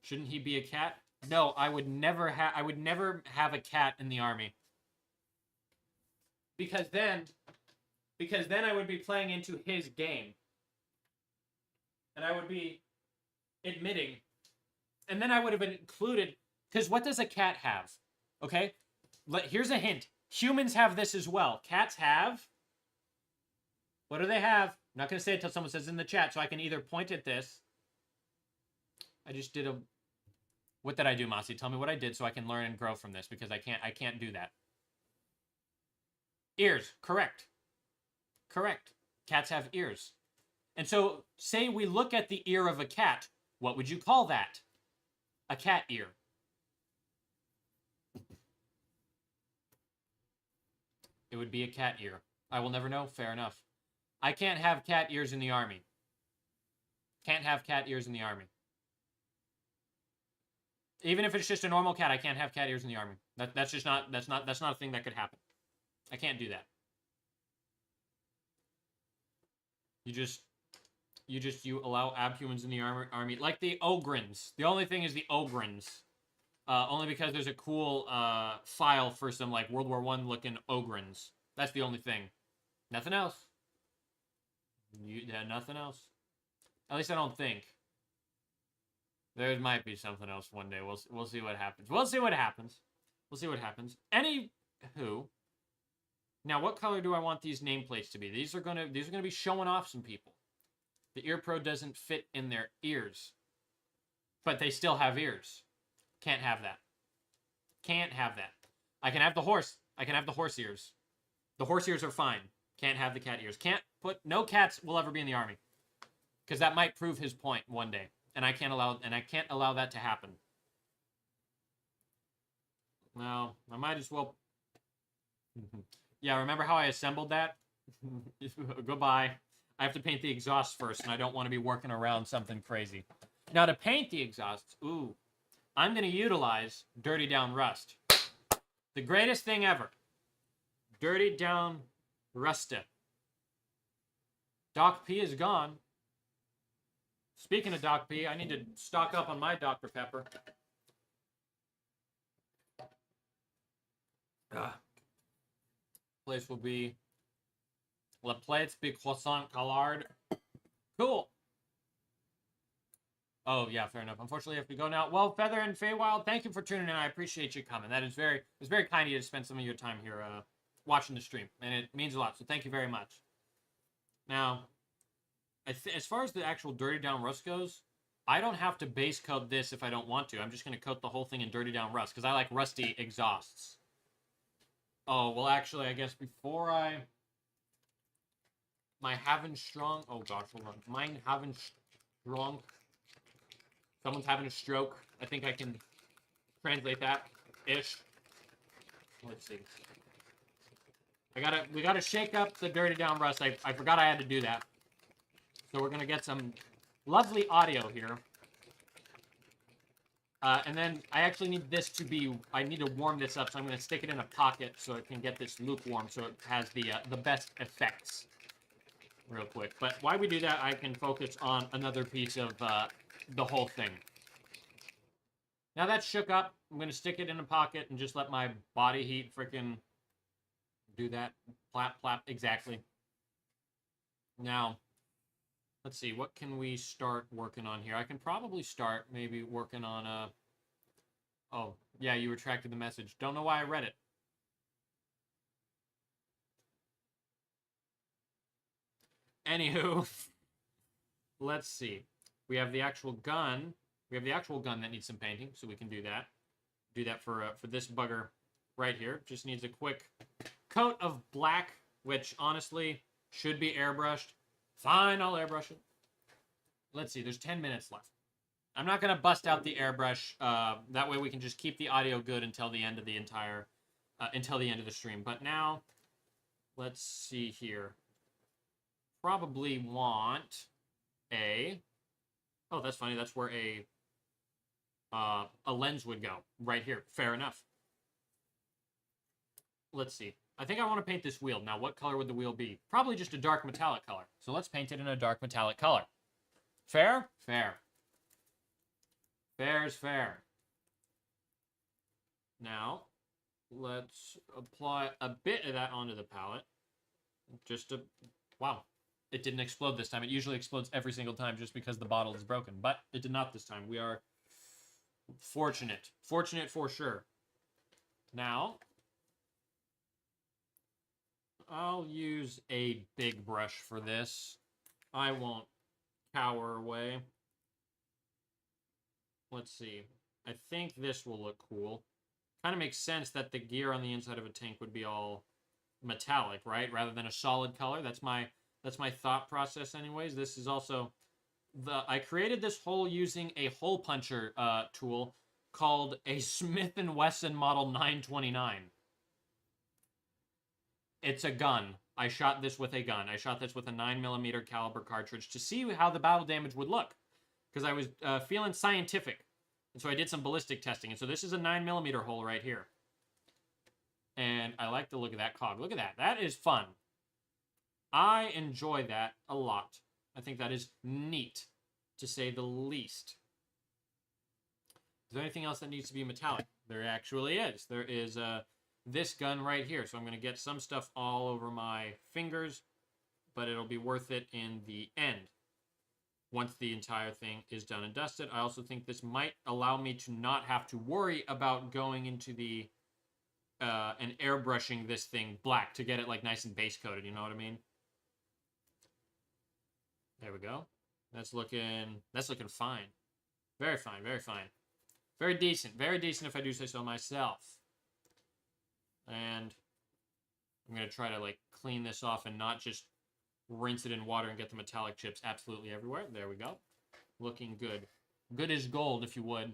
Shouldn't he be a cat? No, I would never have a cat in the army. Because then I would be playing into his game. And I would be admitting. And then I would have included, because what does a cat have? Okay? Here's a hint. Humans have this as well. Cats have. What do they have? I'm not going to say it until someone says in the chat, so I can either point at this. I just did a... What did I do, Mossy? Tell me what I did so I can learn and grow from this, because I can't do that. Ears. Correct. Correct. Cats have ears. And so, say we look at the ear of a cat. What would you call that? A cat ear. It would be a cat ear. I will never know. Fair enough. I can't have cat ears in the army. Can't have cat ears in the army. Even if it's just a normal cat, I can't have cat ears in the army. That's just not that's not a thing that could happen. I can't do that. You allow abhumans in the army like the Ogrins. The only thing is the Ogrins. Only because there's a cool file for some like World War I looking Ogrins. That's the only thing. Nothing else. Nothing else. At least I don't think. There might be something else one day. We'll see what happens. We'll see what happens. We'll see what happens. Anywho, now what color do I want these nameplates to be? These are gonna be showing off some people. The ear pro doesn't fit in their ears, but they still have ears. Can't have that. Can't have that. I can have the horse. I can have the horse ears. The horse ears are fine. Can't have the cat ears. No cats will ever be in the army, because that might prove his point one day, and I can't allow that to happen. No, I might as well. Yeah, remember how I assembled that? Goodbye. I have to paint the exhaust first, and I don't want to be working around something crazy. Now, to paint the exhausts, I'm going to utilize Dirty Down Rust. The greatest thing ever. Dirty Down Rusta. Doc P is gone. Speaking of Doc P, I need to stock up on my Dr. Pepper. Place will be La Plates be Croissant Collard. Cool. Oh, yeah, fair enough. Unfortunately, I have to go now. Well, Feather and Feywild, thank you for tuning in. I appreciate you coming. It's very kind of you to spend some of your time here watching the stream, and it means a lot, so thank you very much. Now, as far as the actual Dirty Down Rust goes, I don't have to base coat this if I don't want to. I'm just going to coat the whole thing in Dirty Down Rust, because I like rusty exhausts. Oh, well, actually, I guess before my having strong... Oh, gosh, hold on. Mine having strong... Someone's having a stroke. I think I can translate that ish. Let's see. We gotta shake up the Dirty Down Rust. I forgot I had to do that. So we're gonna get some lovely audio here. And then I actually need this to be... I need to warm this up, so I'm gonna stick it in a pocket so it can get this lukewarm, so it has the best effects. Real quick. But while we do that, I can focus on another piece of the whole thing. Now that's shook up, I'm going to stick it in a pocket and just let my body heat freaking do that. Plap, plap, exactly. Now, let's see, what can we start working on here? I can probably start maybe working on Oh, yeah, you retracted the message. Don't know why I read it. Anywho, let's see. We have the actual gun. We have the actual gun that needs some painting, so we can do that. Do that for this bugger right here. Just needs a quick coat of black, which honestly should be airbrushed. Fine, I'll airbrush it. Let's see. There's 10 minutes left. I'm not gonna bust out the airbrush. That way we can just keep the audio good until the end of the until the end of the stream. But now, let's see here. Probably want a... Oh, that's funny. That's where a lens would go. Right here. Fair enough. Let's see. I think I want to paint this wheel. Now, what color would the wheel be? Probably just a dark metallic color. So let's paint it in a dark metallic color. Fair? Fair. Fair is fair. Now, let's apply a bit of that onto the palette. Just to... Wow. It didn't explode this time. It usually explodes every single time just because the bottle is broken. But it did not this time. We are fortunate. Fortunate for sure. Now, I'll use a big brush for this. I won't cower away. Let's see. I think this will look cool. Kind of makes sense that the gear on the inside of a tank would be all metallic, right? Rather than a solid color. That's my thought process anyways. This is also... I created this hole using a hole puncher tool called a Smith & Wesson Model 929. It's a gun. I shot this with a gun. I shot this with a 9mm caliber cartridge to see how the battle damage would look. Because I was feeling scientific. And so I did some ballistic testing. And so this is a 9mm hole right here. And I like the look of that cog. Look at that. That is fun. I enjoy that a lot. I think that is neat, to say the least. Is there anything else that needs to be metallic? There actually is. There is this gun right here. So I'm going to get some stuff all over my fingers, but it'll be worth it in the end. Once the entire thing is done and dusted. I also think this might allow me to not have to worry about going into the and airbrushing this thing black to get it like nice and base coated, you know what I mean? There we go. That's looking fine. Very fine, very fine. Very decent if I do say so myself. And I'm going to try to like clean this off and not just rinse it in water and get the metallic chips absolutely everywhere. There we go. Looking good. Good as gold, if you would.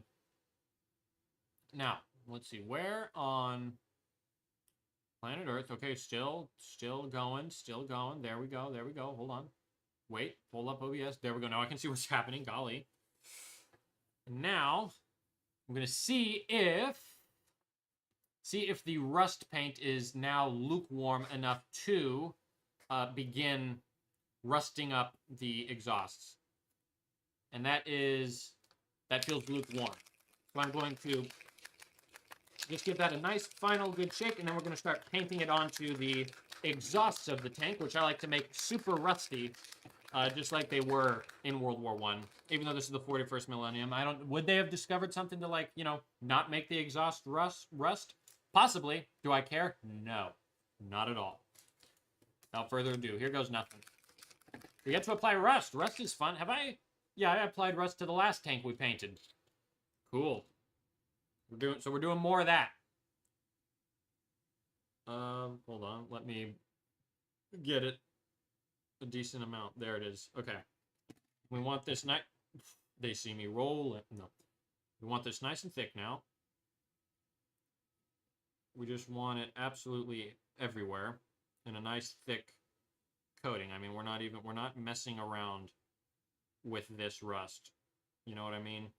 Now, let's see. Where on planet Earth? Okay, still going. There we go. Hold on. Wait, pull up OBS. There we go. Now I can see what's happening. Golly. And now, I'm going to see if the rust paint is now lukewarm enough to begin rusting up the exhausts. And that feels lukewarm. So I'm going to just give that a nice final good shake, and then we're going to start painting it onto the exhausts of the tank, which I like to make super rusty, just like they were in World War I. Even though this is the 41st millennium, would they have discovered something to, like, you know, not make the exhaust rust? Possibly. Do I care? No. Not at all. Without further ado, here goes nothing. We get to apply rust. Rust is fun. Have I? Yeah, I applied rust to the last tank we painted. Cool. We're doing more of that. Hold on. Let me get it a decent amount. There it is. Okay. We want this nice. They see me roll it. No. We want this nice and thick now. We just want it absolutely everywhere in a nice thick coating. I mean, we're not messing around with this rust. You know what I mean?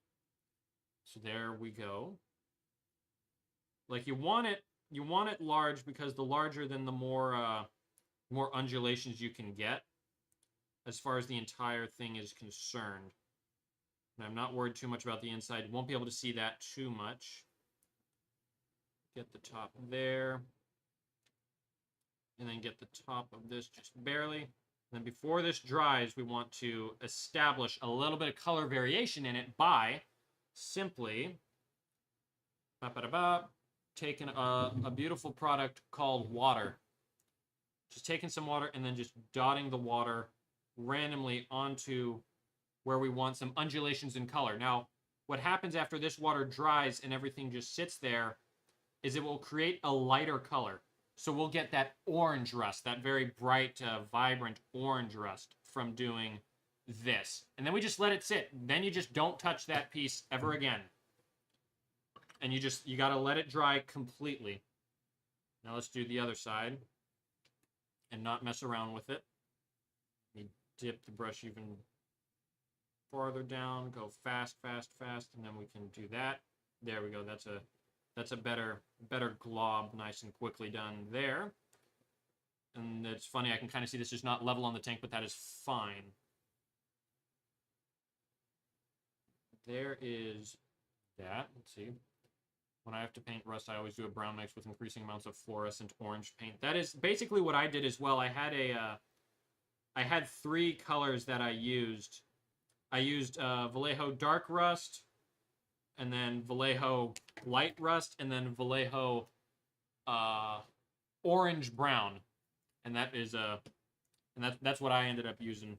So there we go. Like, you want it large, because the larger, then the more undulations you can get as far as the entire thing is concerned. And I'm not worried too much about the inside. You won't be able to see that too much. Get the top there. And then get the top of this just barely. And then before this dries, we want to establish a little bit of color variation in it by simply taking a beautiful product called water. Just taking some water and then just dotting the water randomly onto where we want some undulations in color. Now, what happens after this water dries and everything just sits there is it will create a lighter color. So we'll get that orange rust, that very bright, vibrant orange rust from doing this. And then we just let it sit. Then you just don't touch that piece ever again. And you gotta let it dry completely. Now let's do the other side and not mess around with it. You dip the brush even farther down, go fast, and then we can do that. There we go. That's a better glob, nice and quickly done there. And it's funny, I can kind of see this is not level on the tank, but that is fine. There is that. Let's see. When I have to paint rust, I always do a brown mix with increasing amounts of fluorescent orange paint. That is basically what I did as well. I had three colors that I used. I used Vallejo Dark Rust, and then Vallejo Light Rust, and then Vallejo Orange Brown. And that is that's what I ended up using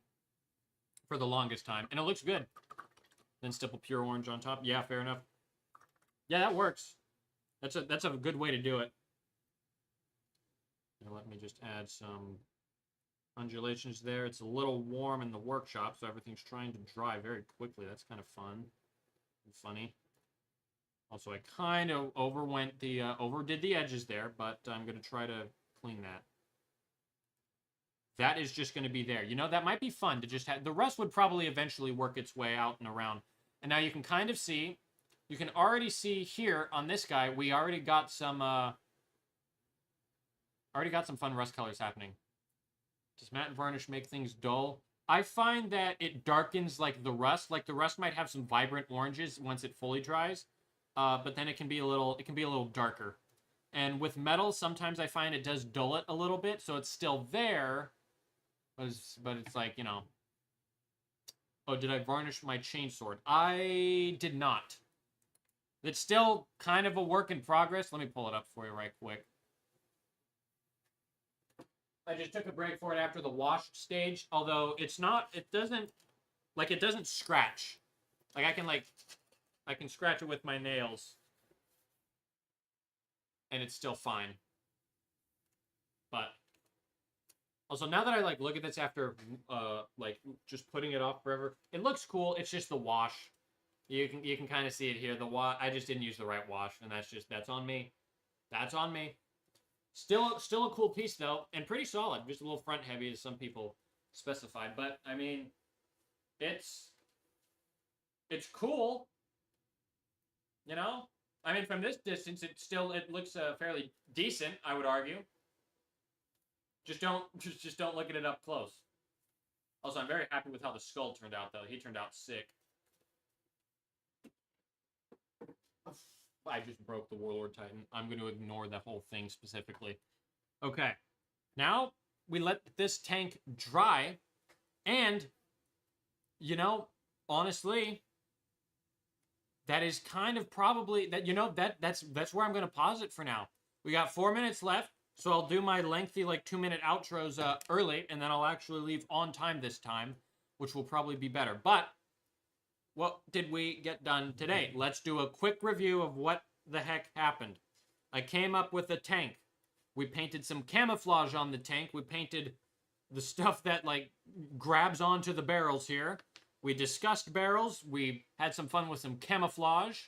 for the longest time. And it looks good. Then stipple pure orange on top. Yeah, fair enough. Yeah, that works. That's a good way to do it. Now let me just add some undulations there. It's a little warm in the workshop, so everything's trying to dry very quickly. That's kind of fun and funny. Also, I kind of overdid the edges there, but I'm going to try to clean that. That is just going to be there. You know, that might be fun to just have. The rest would probably eventually work its way out and around. And now you can kind of see you can already see here on this guy, we already got some fun rust colors happening. Does matte varnish make things dull? I find that it darkens like the rust. Like the rust might have some vibrant oranges once it fully dries, but then it can be a little darker. And with metal, sometimes I find it does dull it a little bit, so it's still there, but it's like, you know. Oh, did I varnish my chainsword? I did not. It's still kind of a work in progress. Let me pull it up for you right quick. I just took a break for it after the wash stage, although it doesn't scratch. Like I can scratch it with my nails and it's still fine. But also, now that I like look at this after like just putting it off forever, it looks cool. It's just the wash. You can kind of see it here. The wash, I just didn't use the right wash, and that's on me. That's on me. Still a cool piece though, and pretty solid. Just a little front heavy, as some people specified. But I mean, it's cool. You know, I mean, from this distance, it looks fairly decent. I would argue. Just don't look at it up close. Also, I'm very happy with how the skull turned out, though. He turned out sick. I just broke the Warlord Titan. I'm going to ignore that whole thing specifically. Okay. Now, we let this tank dry. And, you know, honestly, that is kind of probably... that's where I'm going to pause it for now. We got 4 minutes left. So I'll do my lengthy, like, 2-minute outros early. And then I'll actually leave on time this time, which will probably be better. But... what did we get done today? Let's do a quick review of what the heck happened. I came up with a tank. We painted some camouflage on the tank. We painted the stuff that, like, grabs onto the barrels here. We discussed barrels. We had some fun with some camouflage.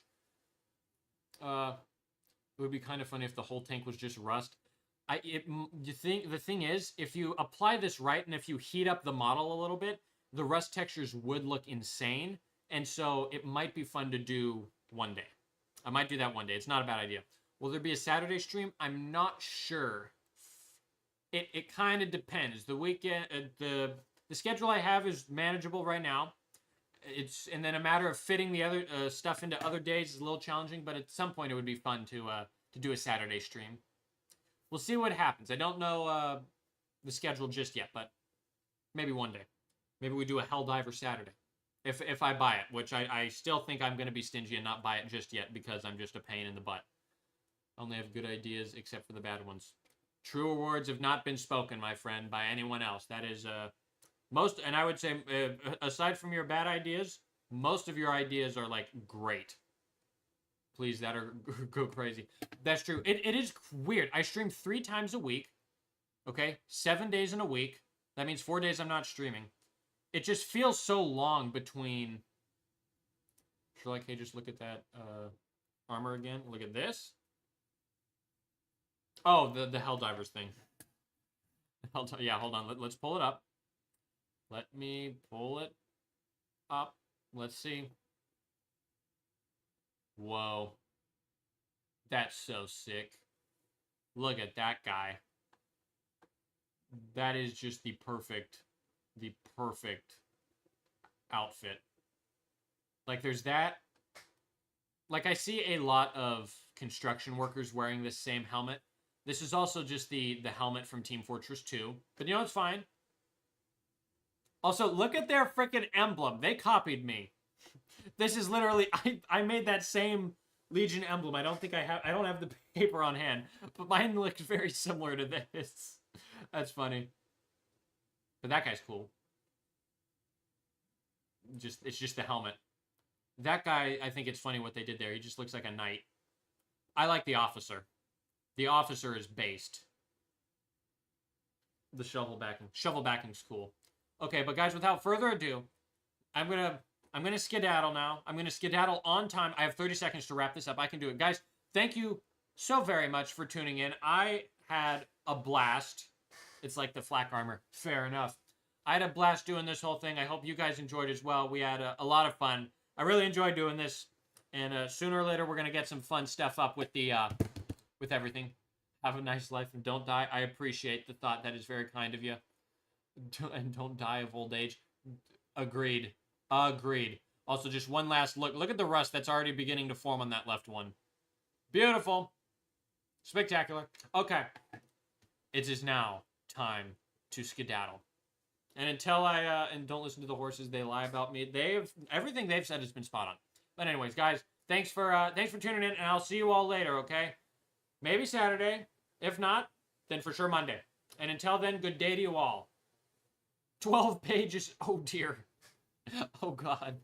It would be kind of funny if the whole tank was just rust. The thing is, if you apply this right and if you heat up the model a little bit, the rust textures would look insane. And so it might be fun to do one day. I might do that one day. It's not a bad idea. Will there be a Saturday stream? I'm not sure. It kind of depends. The weekend, the schedule I have is manageable right now. And then a matter of fitting the other stuff into other days is a little challenging. But at some point, it would be fun to do a Saturday stream. We'll see what happens. I don't know the schedule just yet, but maybe one day. Maybe we do a Helldiver Saturday. If I buy it, which I still think I'm going to be stingy and not buy it just yet because I'm just a pain in the butt. I only have good ideas except for the bad ones. True words have not been spoken, my friend, by anyone else. That is most, and I would say, aside from your bad ideas, most of your ideas are, like, great. Please, that are go crazy. That's true. It is weird. I stream 3 times a week, okay? 7 days in a week. That means 4 days I'm not streaming. It just feels so long between... Sure, like, hey, just look at that armor again. Look at this. Oh, the Helldivers thing. Yeah, hold on. Let's pull it up. Let me pull it up. Let's see. Whoa. That's so sick. Look at that guy. That is just the perfect outfit. Like, there's that. Like, I see a lot of construction workers wearing this same helmet. This is also just the helmet from Team Fortress 2. But you know, it's fine. Also, look at their freaking emblem. They copied me. This is literally... I made that same Legion emblem. I don't have the paper on hand. But mine looks very similar to this. That's funny. But that guy's cool. It's just the helmet. That guy, I think it's funny what they did there. He just looks like a knight. I like the officer. The officer is based. The shovel backing. Shovel backing's cool. Okay, but guys, without further ado, I'm gonna skedaddle now. I'm gonna skedaddle on time. I have 30 seconds to wrap this up. I can do it. Guys, thank you so very much for tuning in. I had a blast. It's like the flak armor. Fair enough. I had a blast doing this whole thing. I hope you guys enjoyed as well. We had a lot of fun. I really enjoyed doing this. And sooner or later, we're gonna get some fun stuff up with the with everything. Have a nice life and don't die. I appreciate the thought. That is very kind of you. And don't die of old age. Agreed. Agreed. Also, just one last look. Look at the rust that's already beginning to form on that left one. Beautiful. Spectacular. Okay. It is now time to skedaddle. And until and don't listen to the horses, they lie about me. Everything they've said has been spot on. But anyways, guys, thanks for tuning in, and I'll see you all later, okay? Maybe Saturday. If not, then for sure Monday. And until then, good day to you all. 12 pages. Oh, dear. Oh, God.